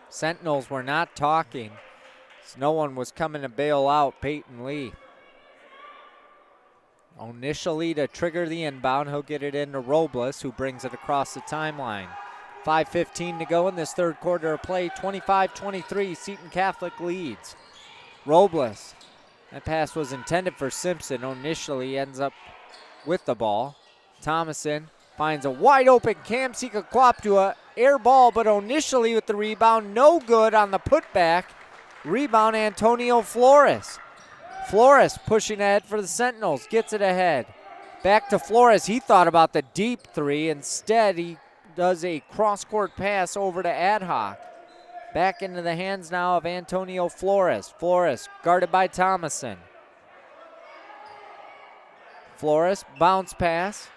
Sentinels were not talking. So no one was coming to bail out Peyton Lee. Initially to trigger the inbound, he'll get it into Robles, who brings it across the timeline. 5:15 to go in this third quarter of play. 25-23, Seton Catholic leads. Robles, that pass was intended for Simpson. Initially ends up with the ball. Thomason finds a wide open Cam Sikakwaptua. Air ball, but initially with the rebound. No good on the putback. Rebound Antonio Flores. Flores pushing ahead for the Sentinels. Gets it ahead. Back to Flores. He thought about the deep three. Instead, he does a cross-court pass over to Adhoc. Back into the hands now of Antonio Flores. Flores guarded by Thomason. Flores, bounce pass.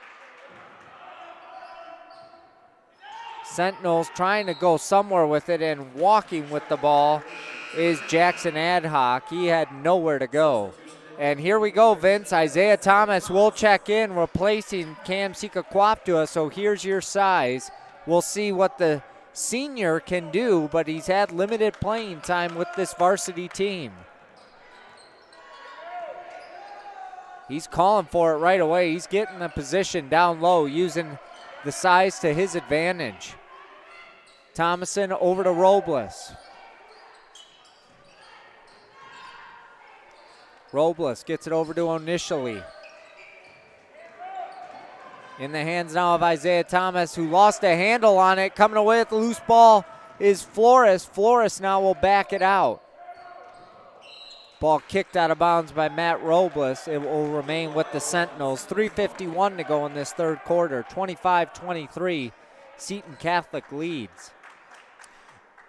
Sentinels trying to go somewhere with it, and walking with the ball is Jackson Adhoc. He had nowhere to go. And here we go, Vince. Isaiah Thomas will check in, replacing Cam Sikakwaptua. So here's your size. We'll see what the senior can do, but he's had limited playing time with this varsity team. He's calling for it right away. He's getting the position down low, using the size to his advantage. Thomason over to Robles. Robles gets it over to Onishali. In the hands now of Isaiah Thomas, who lost a handle on it. Coming away with the loose ball is Flores. Flores now will back it out. Ball kicked out of bounds by Matt Robles. It will remain with the Sentinels. 3:51 to go in this third quarter. 25-23. Seton Catholic leads.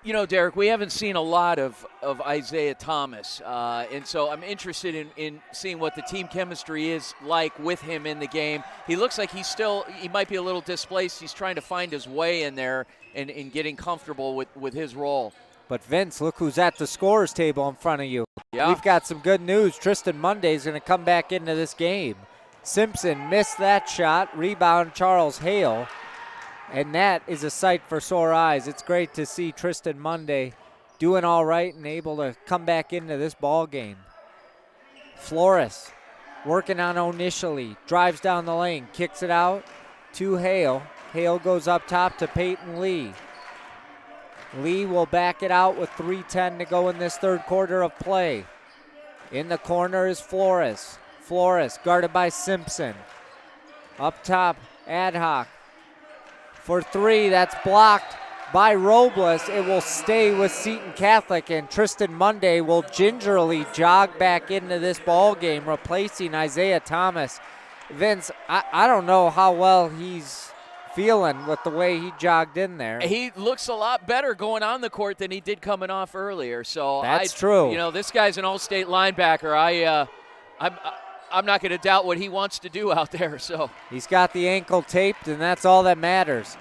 You know, Derek, we haven't seen a lot of Isaiah Thomas, and so I'm interested in seeing what the team chemistry is like with him in the game. He looks like he might be a little displaced. He's trying to find his way in there and getting comfortable with his role. But Vince, look who's at the scorers table in front of you. Yeah. We've got some good news. Tristan Monday is going to come back into this game. Simpson missed that shot. Rebound, Charles Hale. And that is a sight for sore eyes. It's great to see Tristan Monday doing all right and able to come back into this ball game. Flores working on Onishali. Drives down the lane. Kicks it out to Hale. Hale goes up top to Peyton Lee. Lee will back it out with 3:10 to go in this third quarter of play. In the corner is Flores. Flores guarded by Simpson. Up top, Adhoc. For three, that's blocked by Robles. It will stay with Seton Catholic, and Tristan Monday will gingerly jog back into this ball game, replacing Isaiah Thomas. Vince, I don't know how well he's feeling with the way he jogged in there. He looks a lot better going on the court than he did coming off earlier. So that's true. You know, this guy's an all-state linebacker. I'm not going to doubt what he wants to do out there. So he's got the ankle taped, and that's all that matters.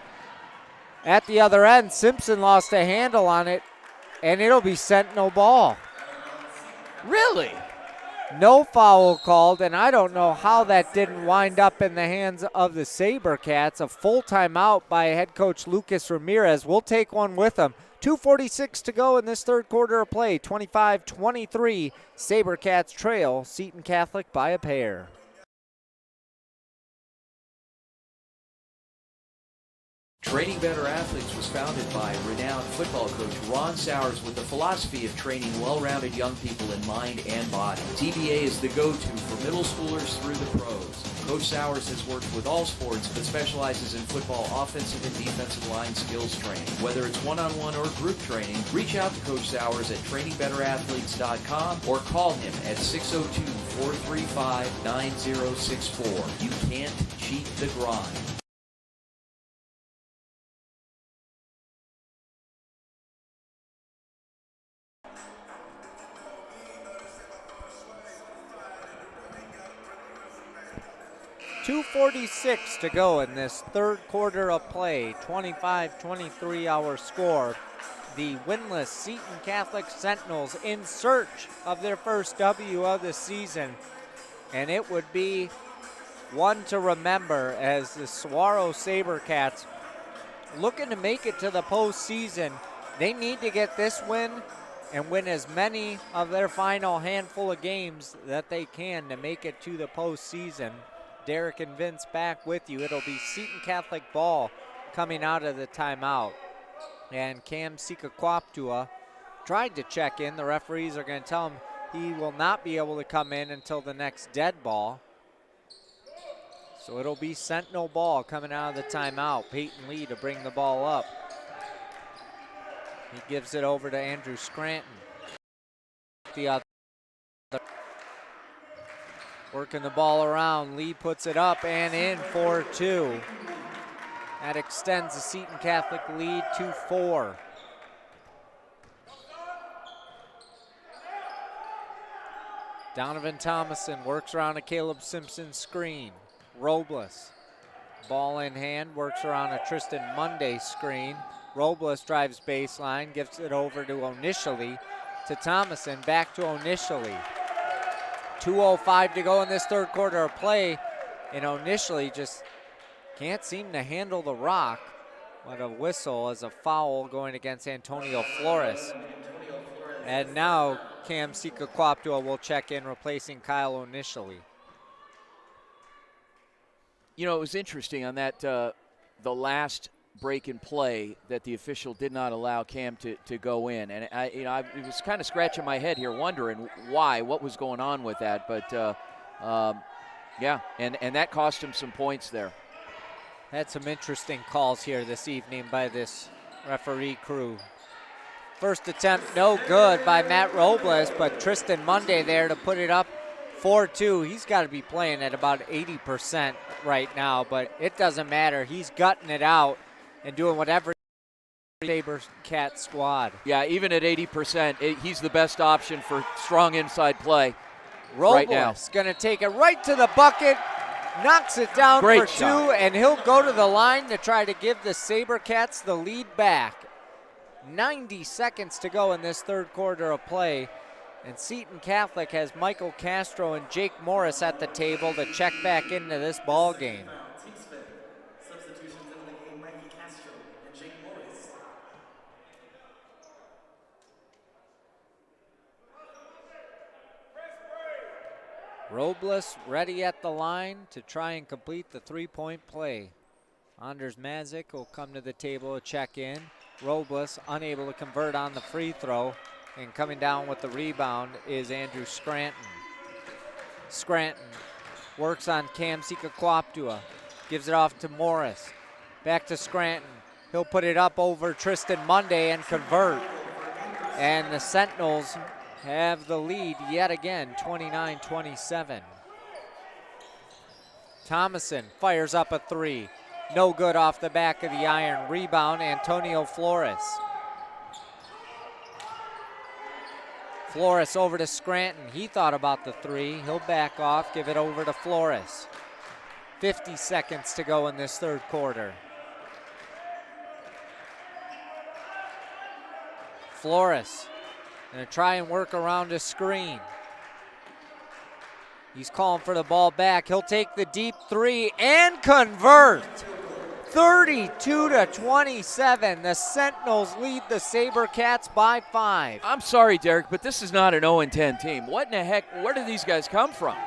At the other end, Simpson lost a handle on it, and it'll be Sentinel ball. Really? No foul called, and I don't know how that didn't wind up in the hands of the Sabercats. A full timeout by head coach Lucas Ramirez. We'll take one with him. 2:46 to go in this third quarter of play. 25-23, Sabercats trail Seton Catholic by a pair. Training Better Athletes was founded by renowned football coach Ron Sowers with the philosophy of training well-rounded young people in mind and body. TBA is the go-to for middle schoolers through the pros. Coach Sowers has worked with all sports but specializes in football offensive and defensive line skills training. Whether it's one-on-one or group training, reach out to Coach Sowers at trainingbetterAthletes.com or call him at 602-435-9064. You can't cheat the grind. .246 to go in this third quarter of play. 25-23 our score. The winless Seton Catholic Sentinels in search of their first W of the season. And it would be one to remember as the Saguaro Sabercats looking to make it to the postseason. They need to get this win and win as many of their final handful of games that they can to make it to the postseason. Derek and Vince back with you. It'll be Seton Catholic ball coming out of the timeout. And Cam Sikakwaptua tried to check in. The referees are going to tell him he will not be able to come in until the next dead ball. So it'll be Sentinel ball coming out of the timeout. Peyton Lee to bring the ball up. He gives it over to Andrew Scranton. The other. Working the ball around, Lee puts it up and in for two. That extends the Seton Catholic lead to 4. Donovan Thomason works around a Caleb Simpson screen. Robles, ball in hand, works around a Tristan Monday screen. Robles drives baseline, gives it over to Onishali, to Thomason, back to Onishali. 2:05 to go in this third quarter of play, and Onishali just can't seem to handle the rock. What a whistle as a foul going against Antonio Flores. And now Cam Sikakwaptua will check in, replacing Kyle Onishali. You know, it was interesting on that the last break in play that the official did not allow Cam to go in, and I was kind of scratching my head here, wondering why, what was going on with that. But yeah, and that cost him some points there. Had some interesting calls here this evening by this referee crew. First attempt, no good by Matt Robles, but Tristan Monday there to put it up 4-2. He's got to be playing at about 80% right now, but it doesn't matter. He's gutting it out and doing whatever Sabercat squad. Yeah, even at 80%, he's the best option for strong inside play Robles right now. Going to take it right to the bucket, knocks it down Great for shot. 2, and he'll go to the line to try to give the Sabercats the lead back. 90 seconds to go in this third quarter of play. And Seton Catholic has Michael Castro and Jake Morris at the table to check back into this ball game. Team spin. Substitutions into the game, Mikey Castro and Jake Morris. Robles ready at the line to try and complete the three-point play. Anders Mazik will come to the table to check in. Robles unable to convert on the free throw, and coming down with the rebound is Andrew Scranton. Scranton works on Cam Sika-Kwaptua, gives it off to Morris. Back to Scranton. He'll put it up over Tristan Monday and convert. And the Sentinels have the lead yet again, 29-27. Thomason fires up a 3. No good off the back of the iron. Rebound, Antonio Flores. Flores over to Scranton. He thought about the 3. He'll back off, give it over to Flores. 50 seconds to go in this third quarter. Flores gonna try and work around a screen. He's calling for the ball back. He'll take the deep 3 and convert. 32-27. The Sentinels lead the Sabercats by 5. I'm sorry, Derek, but this is not an 0-10 team. What in the heck? Where did these guys come from?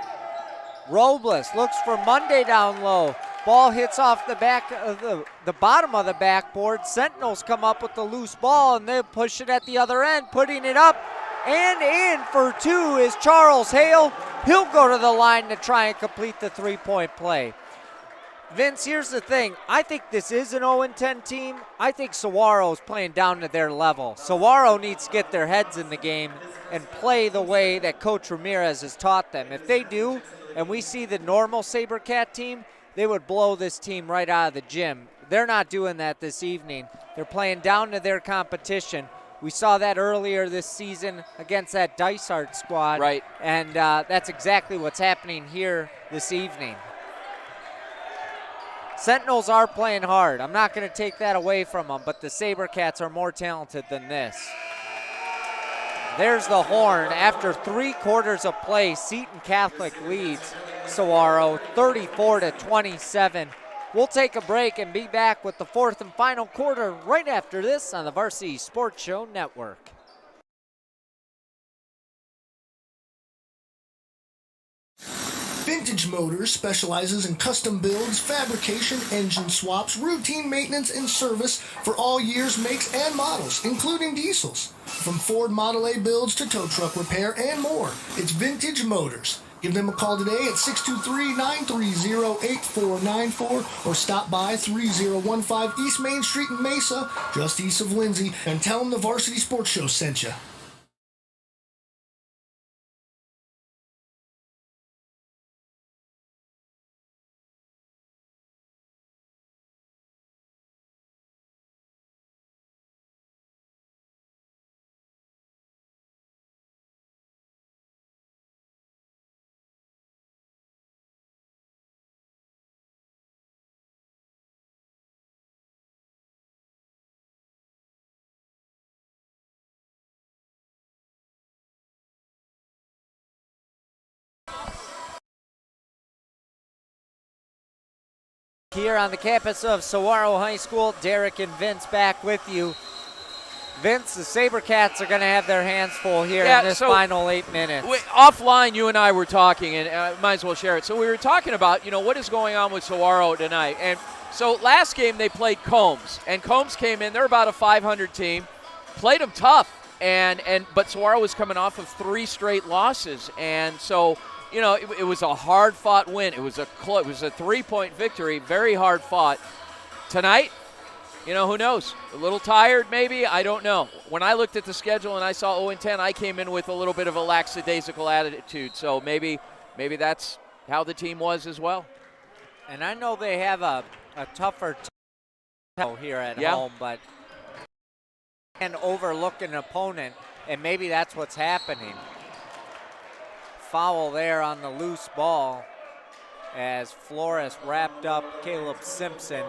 Robles looks for Monday down low. Ball hits off the back of the bottom of the backboard. Sentinels come up with the loose ball, and they push it at the other end, putting it up and in for 2 is Charles Hale. He'll go to the line to try and complete the three-point play. Vince, here's the thing. I think this is an 0-10 team. I think Saguaro is playing down to their level. Saguaro needs to get their heads in the game and play the way that Coach Ramirez has taught them. If they do, and we see the normal Sabercat team, they would blow this team right out of the gym. They're not doing that this evening. They're playing down to their competition. We saw that earlier this season against that Dysart squad. Right. And that's exactly what's happening here this evening. Sentinels are playing hard. I'm not going to take that away from them, but the Sabercats are more talented than this. There's the horn. After 3 quarters of play, Seton Catholic leads Saguaro 34-27. We'll take a break and be back with the 4th and final quarter right after this on the Varsity Sports Show Network. Vintage Motors specializes in custom builds, fabrication, engine swaps, routine maintenance, and service for all years, makes, and models, including diesels. From Ford Model A builds to tow truck repair and more, it's Vintage Motors. Give them a call today at 623-930-8494 or stop by 3015 East Main Street in Mesa, just east of Lindsay, and tell them the Varsity Sports Show sent you. Here on the campus of Saguaro High School, Derek and Vince back with you. Vince, the Sabercats are going to have their hands full here Yeah, in this so final 8 minutes. Offline, you and I were talking, and might as well share it. So we were talking about, what is going on with Saguaro tonight. And so last game they played Combs, and Combs came in. They're about a 500 team, played them tough, but Saguaro was coming off of 3 straight losses, and so it was a hard-fought win. It was a 3-point victory, very hard-fought. Tonight, who knows? A little tired, maybe. I don't know. When I looked at the schedule and I saw 0-10, I came in with a little bit of a lackadaisical attitude. So maybe that's how the team was as well. And I know they have a tougher here at home, but and overlook an opponent, and maybe that's what's happening. Foul there on the loose ball as Flores wrapped up Caleb Simpson.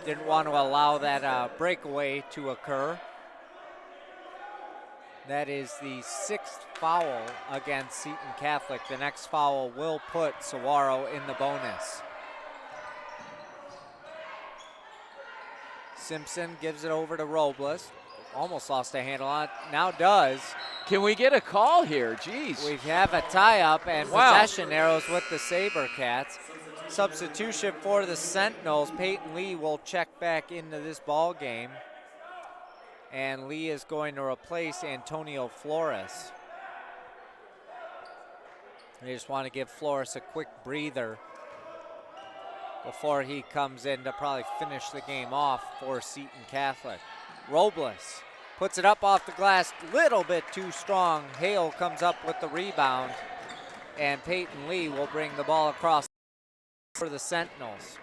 Didn't want to allow that breakaway to occur. That is the 6th foul against Seton Catholic. The next foul will put Saguaro in the bonus. Simpson gives it over to Robles. Almost lost a handle on it. Now does. Can we get a call here? Jeez. We have a tie-up and possession arrows with the Sabercats. Substitution for the Sentinels. Peyton Lee will check back into this ball game. And Lee is going to replace Antonio Flores. They just want to give Flores a quick breather before he comes in to probably finish the game off for Seton Catholic. Robles puts it up off the glass, little bit too strong. Hale comes up with the rebound, and Peyton Lee will bring the ball across for the Sentinels.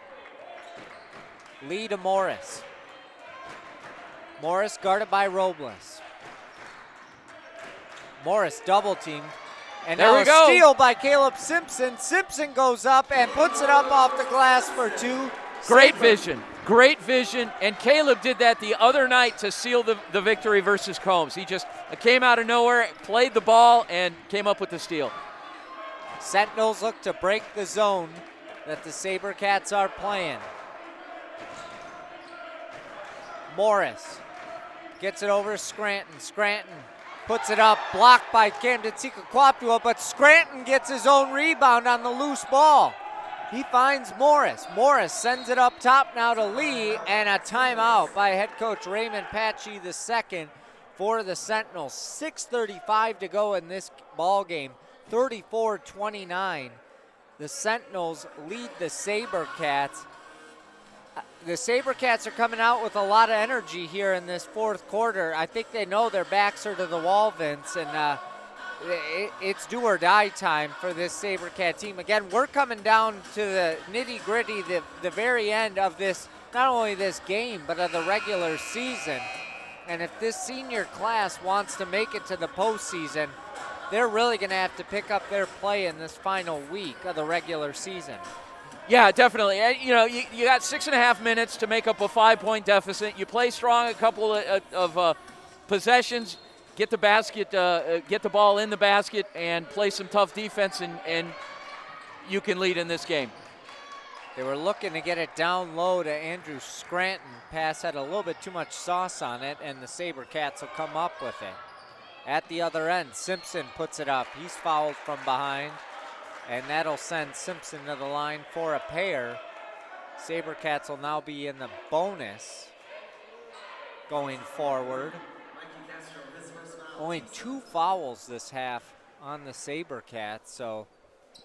Lee to Morris. Morris guarded by Robles. Morris double teamed. And there now we go. A steal by Caleb Simpson. Simpson goes up and puts it up off the glass for 2. Great vision, and Caleb did that the other night to seal the victory versus Combs. He just came out of nowhere, played the ball, and came up with the steal. Sentinels look to break the zone that the Sabercats are playing. Morris gets it over to Scranton. Scranton puts it up, blocked by Camden Sika-Kwaptua, but Scranton gets his own rebound on the loose ball. He finds Morris. Morris sends it up top now to Lee, and a timeout by head coach Raymond Patchy II for the Sentinels. 6:35 to go in this ball game, 34-29. The Sentinels lead the Sabercats. The Sabercats are coming out with a lot of energy here in this 4th quarter. I think they know their backs are to the wall, Vince, and it's do or die time for this Sabercat team. Again, we're coming down to the nitty gritty, the very end of this, not only this game, but of the regular season. And if this senior class wants to make it to the postseason, they're really going to have to pick up their play in this final week of the regular season. Yeah, definitely. You got 6.5 minutes to make up a 5-point deficit. You play strong a couple of possessions. Get the basket, get the ball in the basket, and play some tough defense, and you can lead in this game. They were looking to get it down low to Andrew Scranton. Pass had a little bit too much sauce on it, and the Sabercats will come up with it. At the other end, Simpson puts it up. He's fouled from behind, and that'll send Simpson to the line for a pair. Sabercats will now be in the bonus going forward. Only 2 fouls this half on the Sabercats, so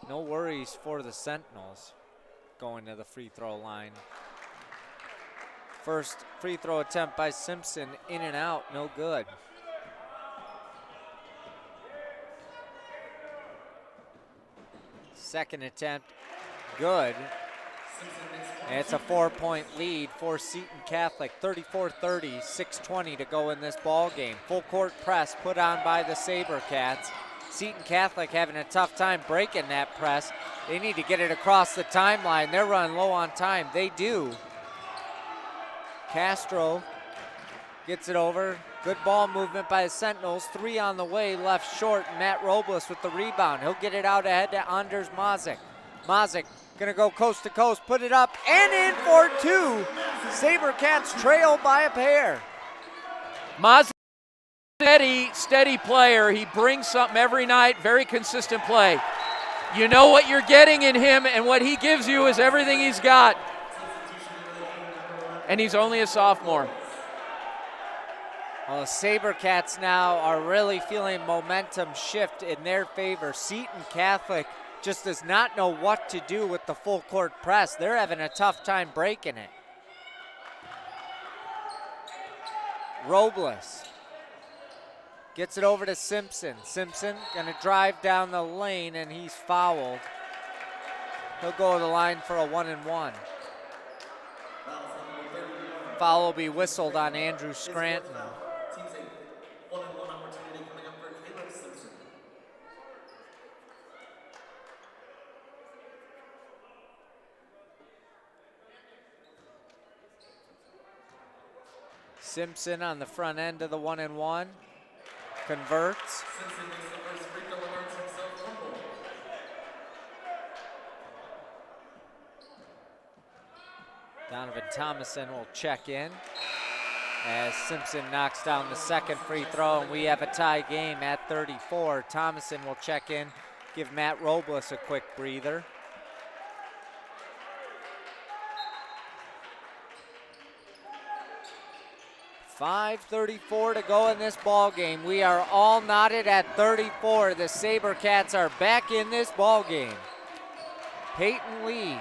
no worries for the Sentinels going to the free throw line. First free throw attempt by Simpson, in and out, no good. Second attempt, good. And it's a 4-point lead for Seton Catholic, 34-30, 6:20 to go in this ball game. Full court press put on by the Sabercats. Seton Catholic having a tough time breaking that press. They need to get it across the timeline. They're running low on time. They do. Castro gets it over. Good ball movement by the Sentinels. 3 on the way, left short. Matt Robles with the rebound. He'll get it out ahead to Anders Mazik. Mazik gonna go coast to coast, put it up, and in for 2. Sabercats trail by a pair. Mazik steady player. He brings something every night, very consistent play. You know what you're getting in him, and what he gives you is everything he's got. And he's only a sophomore. Well, the Sabercats now are really feeling momentum shift in their favor. Seton Catholic just does not know what to do with the full court press. They're having a tough time breaking it. Robles gets it over to Simpson. Simpson gonna drive down the lane, and he's fouled. He'll go to the line for a 1-and-1. Foul will be whistled on Andrew Scranton. Team's a 1-and-1 opportunity coming up for Caleb Simpson. Simpson on the front end of the 1-and-1. Converts. Simpson makes the first free throw and earns himself one goal. Donovan Thomason will check in as Simpson knocks down the second free throw, and we have a tie game at 34. Thomason will check in, give Matt Robles a quick breather. .5:34 to go in this ball game. We are all knotted at 34. The Sabercats are back in this ball game. Peyton Lee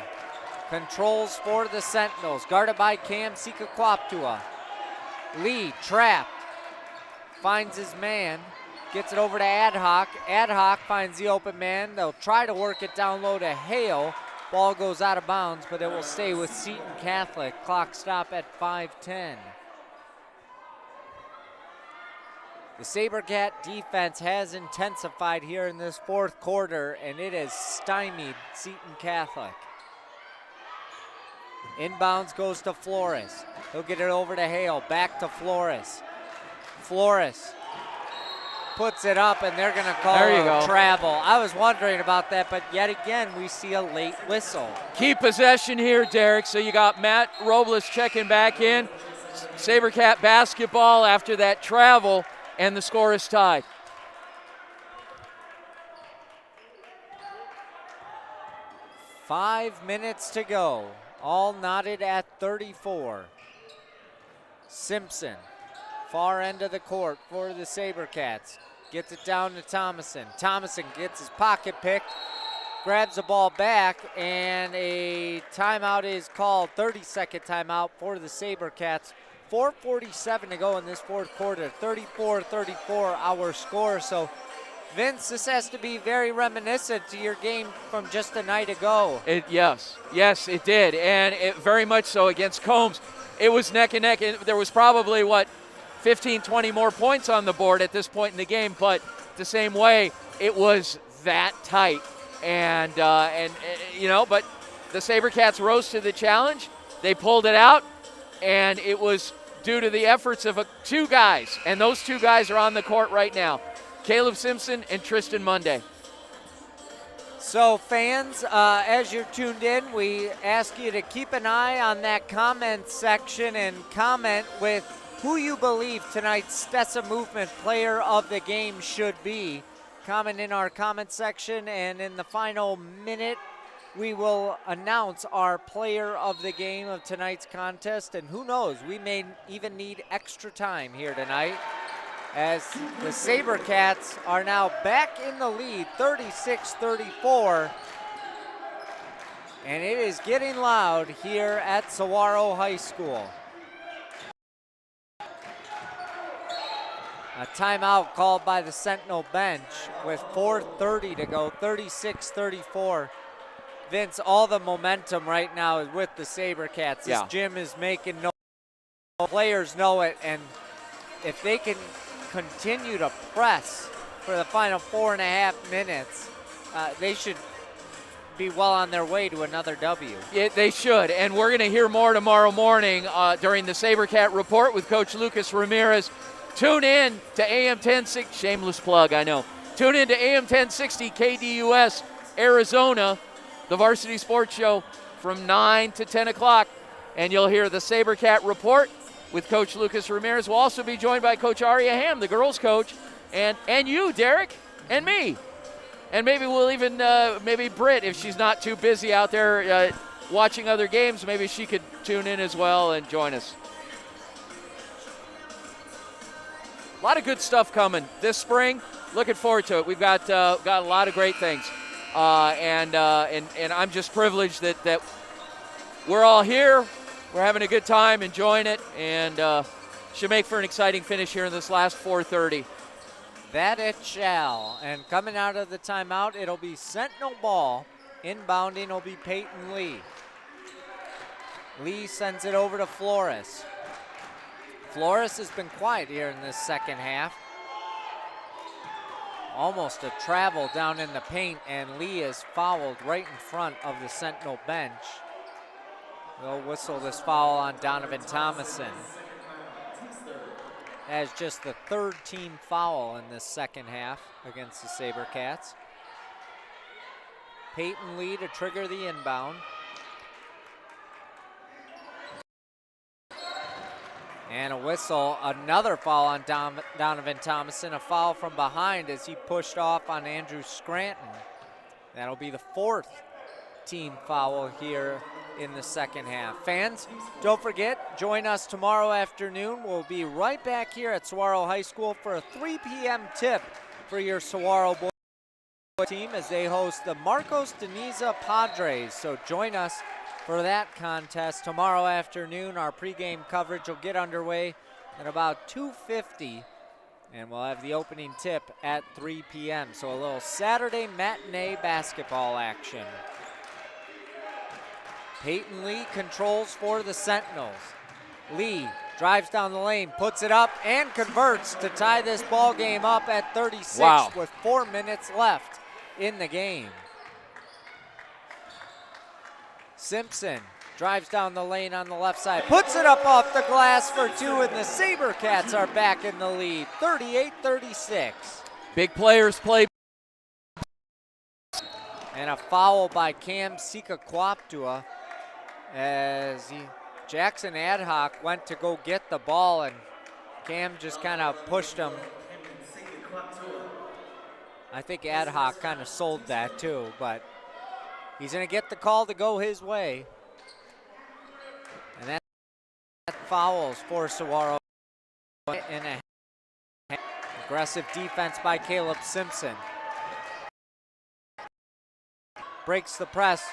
controls for the Sentinels, guarded by Cam Sikakwaptua. Lee trapped, finds his man, gets it over to Adhoc. Adhoc finds the open man. They'll try to work it down low to Hale. Ball goes out of bounds, but it will stay with Seton Catholic. Clock stop at 5:10. The Sabercat defense has intensified here in this fourth quarter, and it has stymied Seton Catholic. Inbounds goes to Flores. He'll get it over to Hale, back to Flores. Flores puts it up, and they're going to call a travel. I was wondering about that, but yet again, we see a late whistle. Key possession here, Derek. So you got Matt Robles checking back in. Sabercat basketball after that travel, and the score is tied. Five minutes to go. All knotted at 34. Simpson, far end of the court for the Sabercats. Gets it down to Thomason. Thomason gets his pocket picked, grabs the ball back, and a timeout is called. 30-second timeout for the Sabercats. 4:47 to go in this fourth quarter. 34-34 our score. So, Vince, this has to be very reminiscent to your game from just a night ago. Yes, it did, and it very much so against Combs. It was neck and neck. There was probably, 15, 20 more points on the board at this point in the game, but the same way, it was that tight. And but the Sabercats rose to the challenge. They pulled it out, and it was due to the efforts of two guys, and those two guys are on the court right now. Caleb Simpson and Tristan Monday. So fans, as you're tuned in, we ask you to keep an eye on that comment section and comment with who you believe tonight's Stessa Movement player of the game should be. Comment in our comment section, and in the final minute, we will announce our player of the game of tonight's contest, and who knows, we may even need extra time here tonight, as the Sabercats are now back in the lead, 36-34. And it is getting loud here at Saguaro High School. A timeout called by the Sentinel bench with 4:30 to go, 36-34. Vince, all the momentum right now is with the Sabercats. This gym is making no, players know it, and if they can continue to press for the final 4.5 minutes, they should be well on their way to another W. Yeah, they should, and we're going to hear more tomorrow morning during the Sabercat Report with Coach Lucas Ramirez. Tune in to AM 1060, shameless plug, I know. Tune in to AM 1060 KDUS Arizona, the Varsity Sports Show from 9 to 10 o'clock, and you'll hear the Sabercat Report with Coach Lucas Ramirez. We'll also be joined by Coach Aria Ham, the girls' coach, and you, Derek, and me. And maybe we'll even, maybe Britt, if she's not too busy out there watching other games, maybe she could tune in as well and join us. A lot of good stuff coming this spring. Looking forward to it. We've got a lot of great things, and I'm just privileged that we're all here. We're having a good time, enjoying it, and should make for an exciting finish here in this last 4:30. That it shall. And coming out of the timeout, it'll be Sentinel ball. Inbounding will be Peyton Lee. Lee sends it over to Flores. Flores has been quiet here in this second half. Almost a travel down in the paint, and Lee is fouled right in front of the Sentinel bench. They'll whistle this foul on Donovan Thomason. As just the third team foul in this second half against the Sabercats. Peyton Lee to trigger the inbound. And a whistle, another foul on Donovan Thomason, a foul from behind as he pushed off on Andrew Scranton. That'll be the fourth team foul here in the second half. Fans, don't forget, join us tomorrow afternoon. We'll be right back here at Saguaro High School for a 3 p.m. tip for your Saguaro boys team as they host the Marcos Deniza Padres. So join us for that contest tomorrow afternoon. Our pregame coverage will get underway at about 2:50, and we'll have the opening tip at 3 p.m. So a little Saturday matinee basketball action. Peyton Lee controls for the Sentinels. Lee drives down the lane, puts it up, and converts to tie this ball game up at 36 with 4 minutes left in the game. Simpson drives down the lane on the left side, puts it up off the glass for two, and the Sabercats are back in the lead, 38-36. Big players play. And a foul by Cam Sika-Kwaptua as Jackson Adhoc went to go get the ball, and Cam just kind of pushed him. I think Adhoc kind of sold that too, but he's going to get the call to go his way. And that fouls for Saguaro. And a aggressive defense by Caleb Simpson. Breaks the press,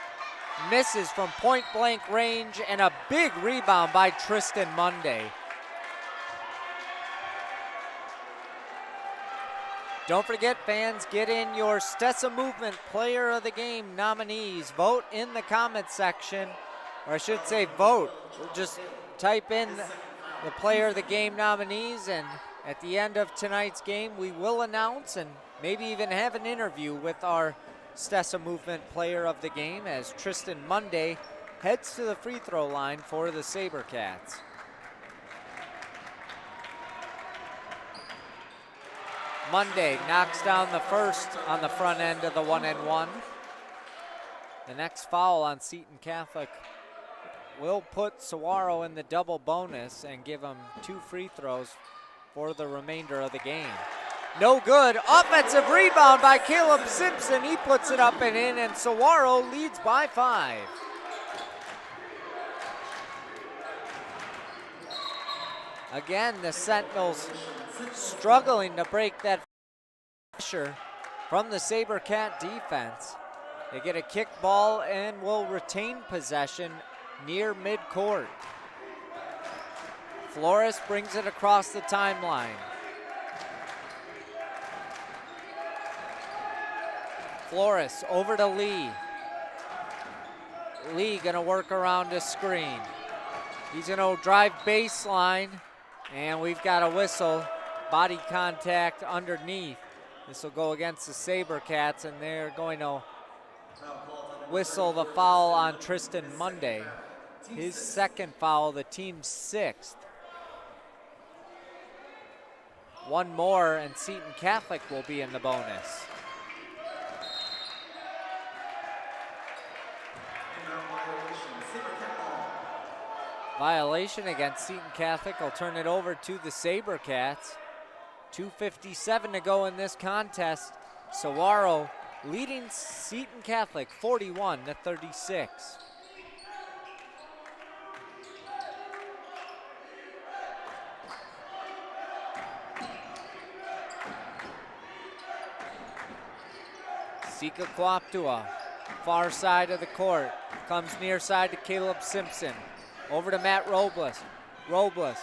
misses from point blank range, and a big rebound by Tristan Monday. Don't forget, fans, get in your Stessa Movement Player of the Game nominees. Vote in the comments section, or I should say vote. Just type in the Player of the Game nominees, and at the end of tonight's game, we will announce and maybe even have an interview with our Stessa Movement Player of the Game as Tristan Monday heads to the free throw line for the Sabercats. Monday knocks down the first on the front end of the 1-and-1. The next foul on Seton Catholic will put Saguaro in the double bonus and give them 2 free throws for the remainder of the game. No good. Offensive rebound by Caleb Simpson. He puts it up and in, and Saguaro leads by 5. Again, the Sentinels struggling to break that pressure from the Sabercat defense. They get a kick ball and will retain possession near midcourt. Flores brings it across the timeline. Flores over to Lee. Lee gonna work around a screen. He's gonna drive baseline, and we've got a whistle, body contact underneath. This will go against the Sabercats, and they're going to whistle the foul on Tristan Monday. His second foul, the team's 6th. One more, and Seton Catholic will be in the bonus. Violation against Seton Catholic will turn it over to the Sabercats. 2:57 to go in this contest. Saguaro leading Seton Catholic 41-36. Sika Kwaptua, far side of the court, comes near side to Caleb Simpson. Over to Matt Robles. Robles.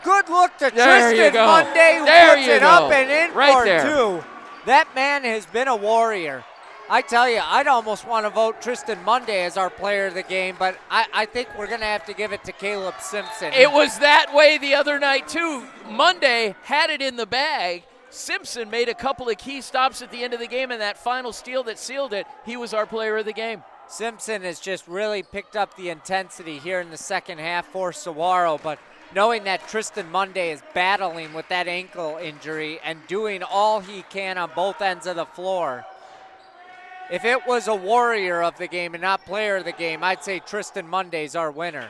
Good look to There you Tristan go. Monday, who There puts you it go. up and in Right for there. two. That man has been a warrior. I tell you, I'd almost want to vote Tristan Monday as our player of the game, but I think we're going to have to give it to Caleb Simpson. It was that way the other night, too. Monday had it in the bag. Simpson made a couple of key stops at the end of the game, and that final steal that sealed it, he was our player of the game. Simpson has just really picked up the intensity here in the second half for Saguaro, but knowing that Tristan Monday is battling with that ankle injury and doing all he can on both ends of the floor, if it was a warrior of the game and not player of the game, I'd say Tristan Monday's our winner.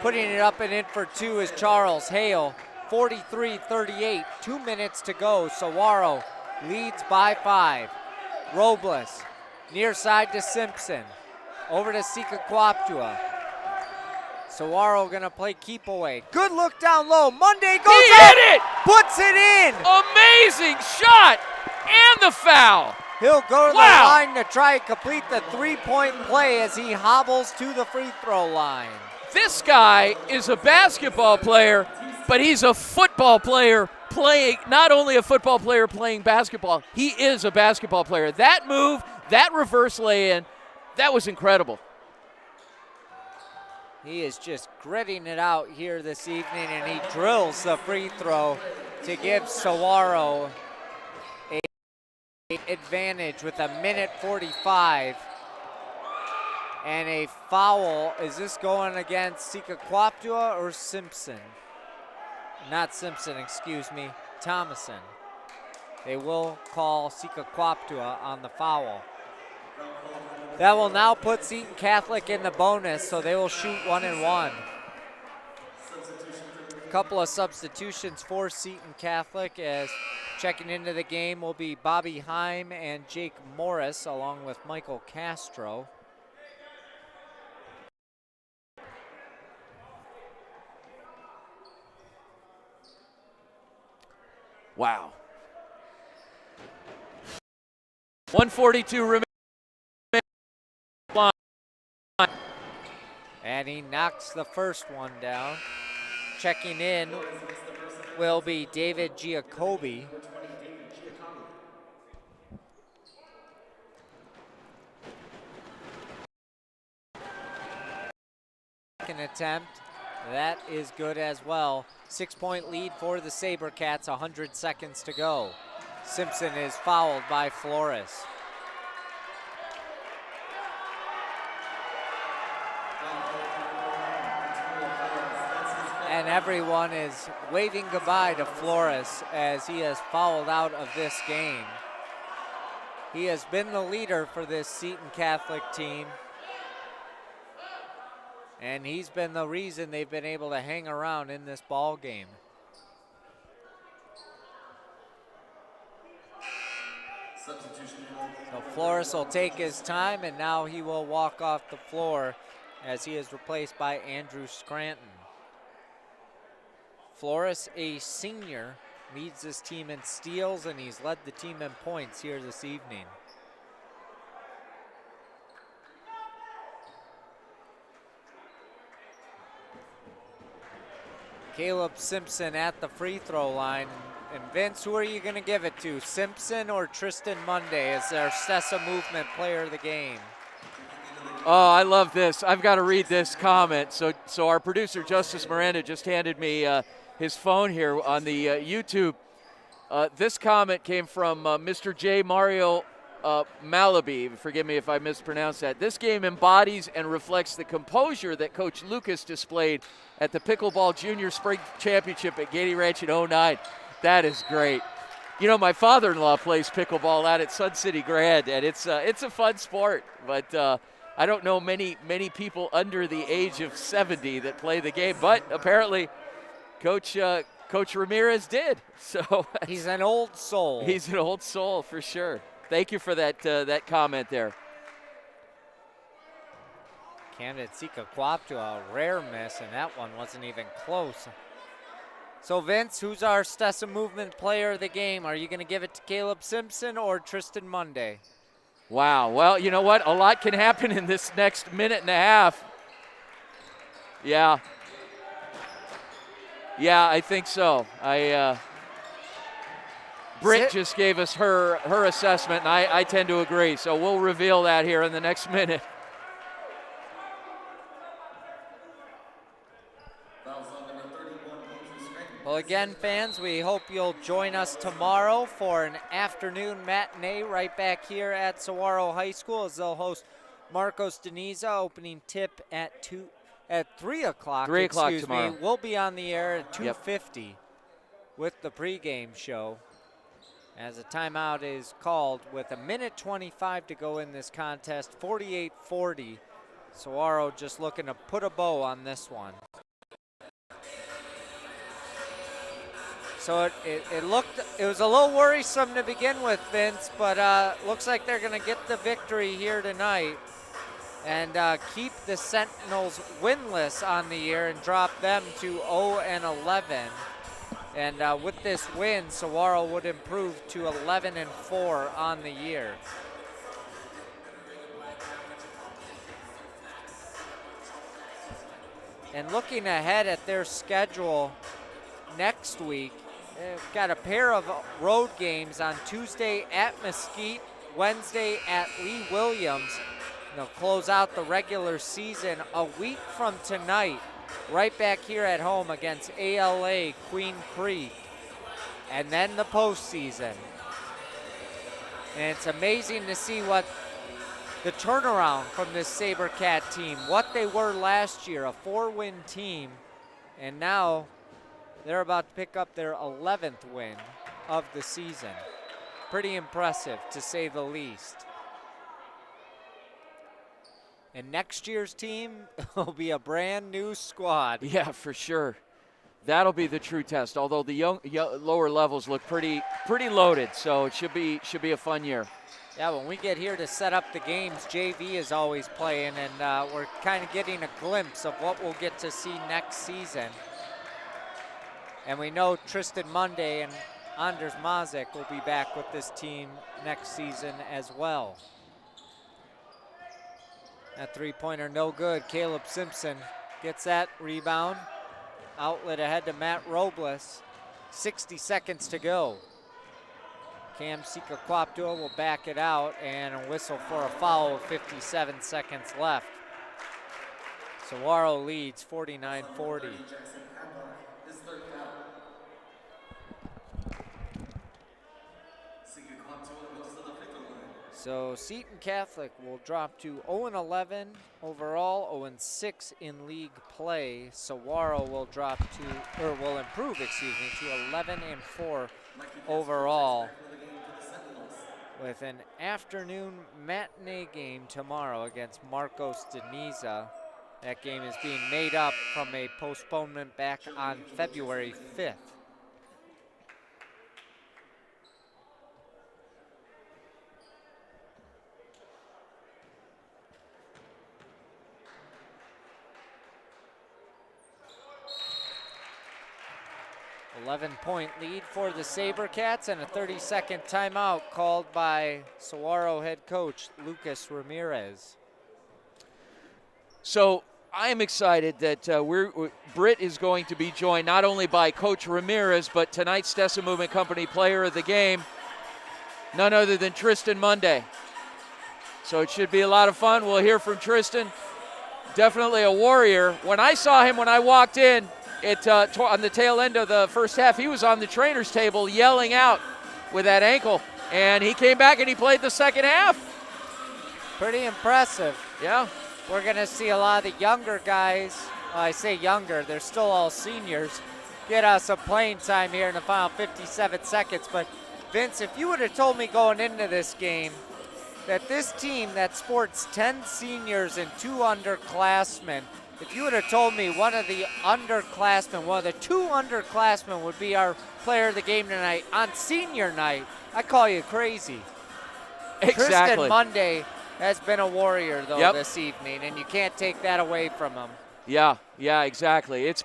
Putting it up and in for two is Charles Hale, 43-38, 2 minutes to go. Saguaro leads by 5. Robles, near side to Simpson. Over to Sika Kwaptua. Saguaro gonna play keep away. Good look down low. Monday goes He up, hit it! puts it in. Amazing shot and the foul. He'll go to Wow. the line to try and complete the three-point play as he hobbles to the free throw line. This guy is a basketball player, but he's a football player playing, not only a football player playing basketball, he is a basketball player. That move, that reverse lay-in, that was incredible. He is just gritting it out here this evening, and he drills the free throw to give Saguaro a advantage with 1:45 and a foul. Is this going against Sika Kwaptua or Simpson? Not Simpson, excuse me, Thomason. They will call Sika Kwaptua on the foul. That will now put Seton Catholic in the bonus, so they will shoot 1 and 1. Couple of substitutions for Seton Catholic, as checking into the game will be Bobby Heim and Jake Morris, along with Michael Castro. Wow. 142 remaining. And he knocks the first one down. Checking in will be David Giacobbe. Second attempt, that is good as well. 6-point lead for the Sabercats, 100 seconds to go. Simpson is fouled by Flores. And everyone is waving goodbye to Flores as he has fouled out of this game. He has been the leader for this Seton Catholic team, and he's been the reason they've been able to hang around in this ball game. So Flores will take his time, and now he will walk off the floor as he is replaced by Andrew Scranton. Flores, a senior, leads this team in steals, and he's led the team in points here this evening. Caleb Simpson at the free throw line. And Vince, who are you going to give it to, Simpson or Tristan Monday as their Sessa Movement player of the game? Oh, I love this. I've got to read this comment. So our producer, Justice Miranda, just handed me his phone here on the YouTube. This comment came from Mr. J. Mario Malaby. Forgive me if I mispronounced that. This game embodies and reflects the composure that Coach Lucas displayed at the Pickleball Junior Spring Championship at Gaiety Ranch in 09. That is great. You know, my father-in-law plays pickleball out at Sun City Grand, and it's a fun sport. But I don't know many people under the age of 70 that play the game, but apparently Coach Ramirez did. So he's an old soul. He's an old soul for sure. Thank you for that comment there. Candidate Sika Kwap to a rare miss, and that one wasn't even close. So Vince, who's our Stessa Movement player of the game? Are you going to give it to Caleb Simpson or Tristan Monday? Wow. Well, you know what? A lot can happen in this next minute and a half. Yeah. Yeah, I think so. Britt just gave us her assessment, and I tend to agree. So we'll reveal that here in the next minute. Well, again, fans, we hope you'll join us tomorrow for an afternoon matinee right back here at Saguaro High School as they'll host Marcos Deniza. Opening tip at 3 o'clock. 3 o'clock tomorrow. We'll be on the air at 2:50 with the pregame show as a timeout is called with 1:25 to go in this contest. 48-40. Saguaro just looking to put a bow on this one. So it was a little worrisome to begin with, Vince, but looks like they're going to get the victory here tonight and keep the Sentinels winless on the year and drop them to 0-11. And with this win, Saguaro would improve to 11-4 on the year. And looking ahead at their schedule next week, they've got a pair of road games on Tuesday at Mesquite, Wednesday at Lee Williams. They'll close out the regular season a week from tonight, right back here at home against ALA Queen Creek, and then the postseason. And it's amazing to see what the turnaround from this Sabercat team, what they were last year, a 4-win team, and now they're about to pick up their 11th win of the season. Pretty impressive, to say the least. And next year's team will be a brand new squad. Yeah, for sure. That'll be the true test. Although the lower levels look pretty loaded, so it should be a fun year. Yeah, when we get here to set up the games, JV is always playing, and we're kind of getting a glimpse of what we'll get to see next season. And we know Tristan Monday and Anders Mazik will be back with this team next season as well. That three-pointer no good. Caleb Simpson gets that rebound. Outlet ahead to Matt Robles. 60 seconds to go. Cam Sika Kwaptua will back it out and a whistle for a foul with 57 seconds left. Saguaro leads 49-40. So Seton Catholic will drop to 0-11 overall, 0-6 in league play. Saguaro will will improve, to 11-4 overall, with an afternoon matinee game tomorrow against Marcos Deniza. That game is being made up from a postponement back on February 5th. .11 lead for the Sabercats and a 30-second timeout called by Saguaro head coach Lucas Ramirez. So I am excited that Britt is going to be joined not only by Coach Ramirez, but tonight's Stessa Movement Company player of the game, none other than Tristan Monday. So it should be a lot of fun. We'll hear from Tristan. Definitely a warrior. When I saw him when I walked in, on the tail end of the first half, he was on the trainer's table yelling out with that ankle, and he came back and he played the second half. Pretty impressive. Yeah. We're going to see a lot of the younger guys, well, I say younger, they're still all seniors, get us some playing time here in the final 57 seconds. But Vince, if you would have told me going into this game that this team that sports 10 seniors and 2 underclassmen, if you would have told me one of the 2 underclassmen would be our player of the game tonight on senior night, I call you crazy. Exactly. Tristan Monday has been a warrior, though, this evening, and you can't take that away from him. Yeah, exactly. It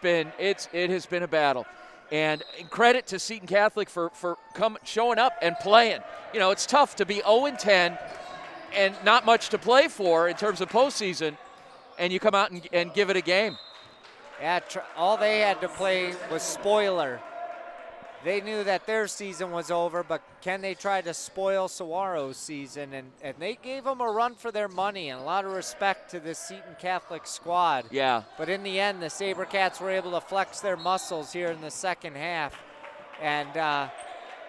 has been a battle. And credit to Seton Catholic for showing up and playing. You know, it's tough to be 0-10 and not much to play for in terms of postseason, and you come out and give it a game. Yeah, all they had to play was spoiler. They knew that their season was over, but can they try to spoil Saguaro's season? And they gave them a run for their money, and a lot of respect to this Seton Catholic squad. Yeah. But in the end, the Sabercats were able to flex their muscles here in the second half. And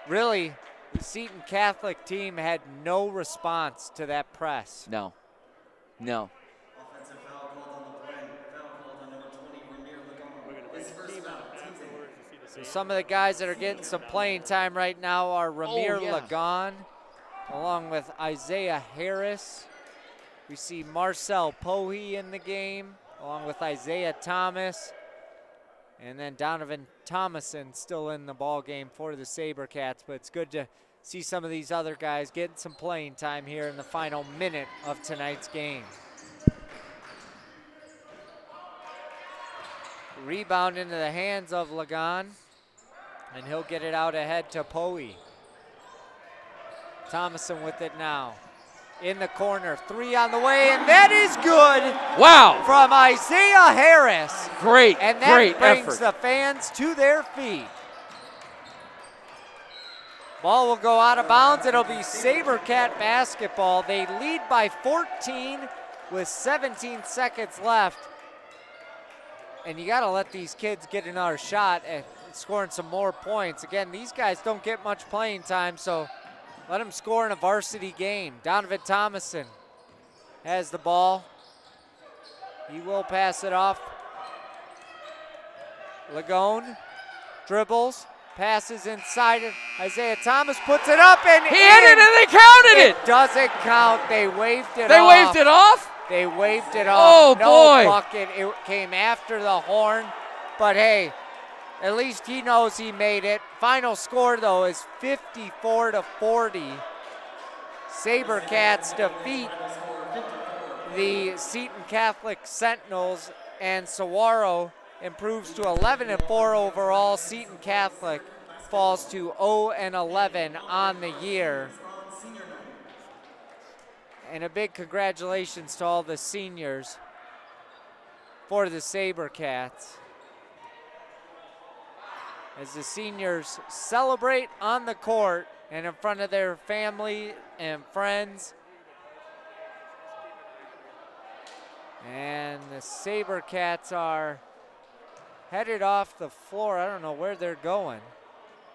really, the Seton Catholic team had no response to that press. No. Offensive foul called on the play. Foul called on number 20, Ramir Lagon. His first foul, team's eight. So some of the guys that are getting some playing time right now are Ramir Lagon, along with Isaiah Harris. We see Marcel Pohe in the game, along with Isaiah Thomas. And then Donovan Thomason still in the ball game for the Sabercats, but it's good to see some of these other guys getting some playing time here in the final minute of tonight's game. Rebound into the hands of Lagon, and he'll get it out ahead to Pohe. Thomason with it now. In the corner, 3 on the way, and that is good. Wow. From Isaiah Harris. Great, and that great brings effort. the fans to their feet. Ball will go out of bounds. It'll be Sabercat basketball. They lead by 14 with 17 seconds left. And you got to let these kids get another shot at scoring some more points. Again, these guys don't get much playing time, so let them score in a varsity game. Donovan Thomason has the ball. He will pass it off. Lagone dribbles, passes inside it. Isaiah Thomas puts it up and he hit it and they counted it. It doesn't count. They waved it off. They waved it off? They waved it off. Oh, no boy. bucket. It came after the horn. But hey, at least he knows he made it. Final score, though, is 54-40. Sabercats defeat the Seton Catholic Sentinels, and Saguaro improves to 11-4 overall. Seton Catholic falls to 0-11 on the year. And a big congratulations to all the seniors for the Sabercats, as the seniors celebrate on the court and in front of their family and friends. And the Sabercats are headed off the floor. I don't know where they're going,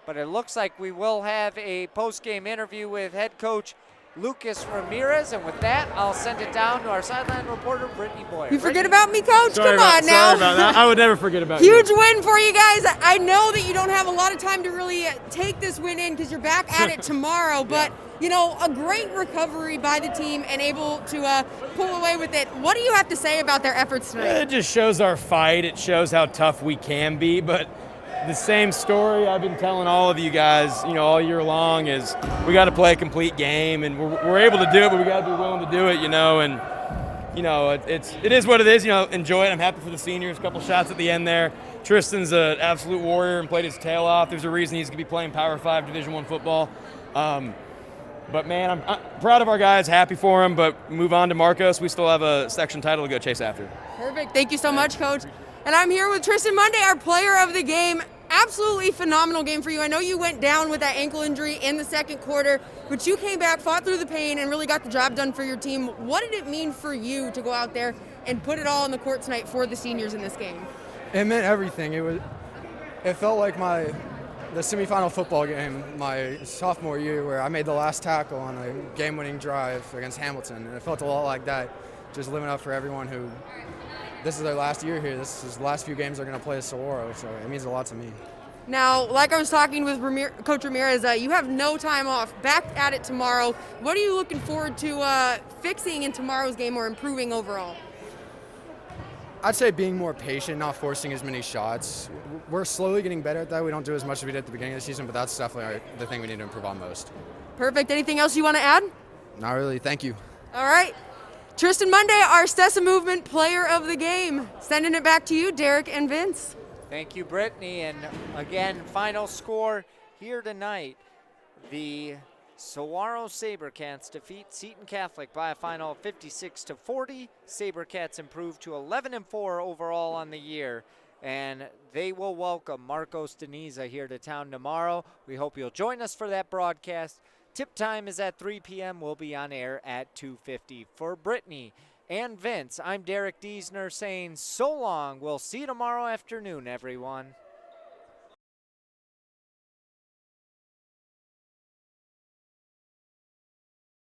but it looks like we will have a post-game interview with head coach Lucas Ramirez, and with that, I'll send it down to our sideline reporter, Brittany Boyer. You forget about me, Coach? Sorry Come on now. Sorry about that. I would never forget about you. Huge win for you guys. I know that you don't have a lot of time to really take this win in because you're back at it tomorrow, but you know, a great recovery by the team and able to pull away with it. What do you have to say about their efforts tonight? It just shows our fight. It shows how tough we can be, but the same story I've been telling all of you guys, you know, all year long is we got to play a complete game, and we're able to do it, but we got to be willing to do it, you know. And you know, it is what it is. You know, enjoy it. I'm happy for the seniors. A couple shots at the end there. Tristan's an absolute warrior and played his tail off. There's a reason he's gonna be playing Power 5 Division I football. But man, I'm proud of our guys. Happy for him. But move on to Marcos. We still have a section title to go chase after. Perfect. Thank you so much, Coach. And I'm here with Tristan Monday, our player of the game. Absolutely phenomenal game for you. I know you went down with that ankle injury in the second quarter, but you came back, fought through the pain, and really got the job done for your team. What did it mean for you to go out there and put it all on the court tonight for the seniors in this game? It meant everything. It felt like the semifinal football game my sophomore year, where I made the last tackle on a game-winning drive against Hamilton, and it felt a lot like that. Just living up for everyone who. This is their last year here. This is the last few games they're going to play at Saguaro, so it means a lot to me. Now, like I was talking with Coach Ramirez, you have no time off. Back at it tomorrow. What are you looking forward to fixing in tomorrow's game or improving overall? I'd say being more patient, not forcing as many shots. We're slowly getting better at that. We don't do as much as we did at the beginning of the season, but that's definitely the thing we need to improve on most. Perfect. Anything else you want to add? Not really. Thank you. All right. Tristan Monday, our Stessa Movement Player of the Game. Sending it back to you, Derek and Vince. Thank you, Brittany. And again, final score here tonight. The Saguaro Sabercats defeat Seton Catholic by a final of 56-40. Sabercats improved to 11-4 overall on the year. And they will welcome Marcos Deniza here to town tomorrow. We hope you'll join us for that broadcast. Tip time is at 3 p.m. We'll be on air at 2:50. For Brittany and Vince, I'm Derek Diesner saying so long. We'll see you tomorrow afternoon, everyone.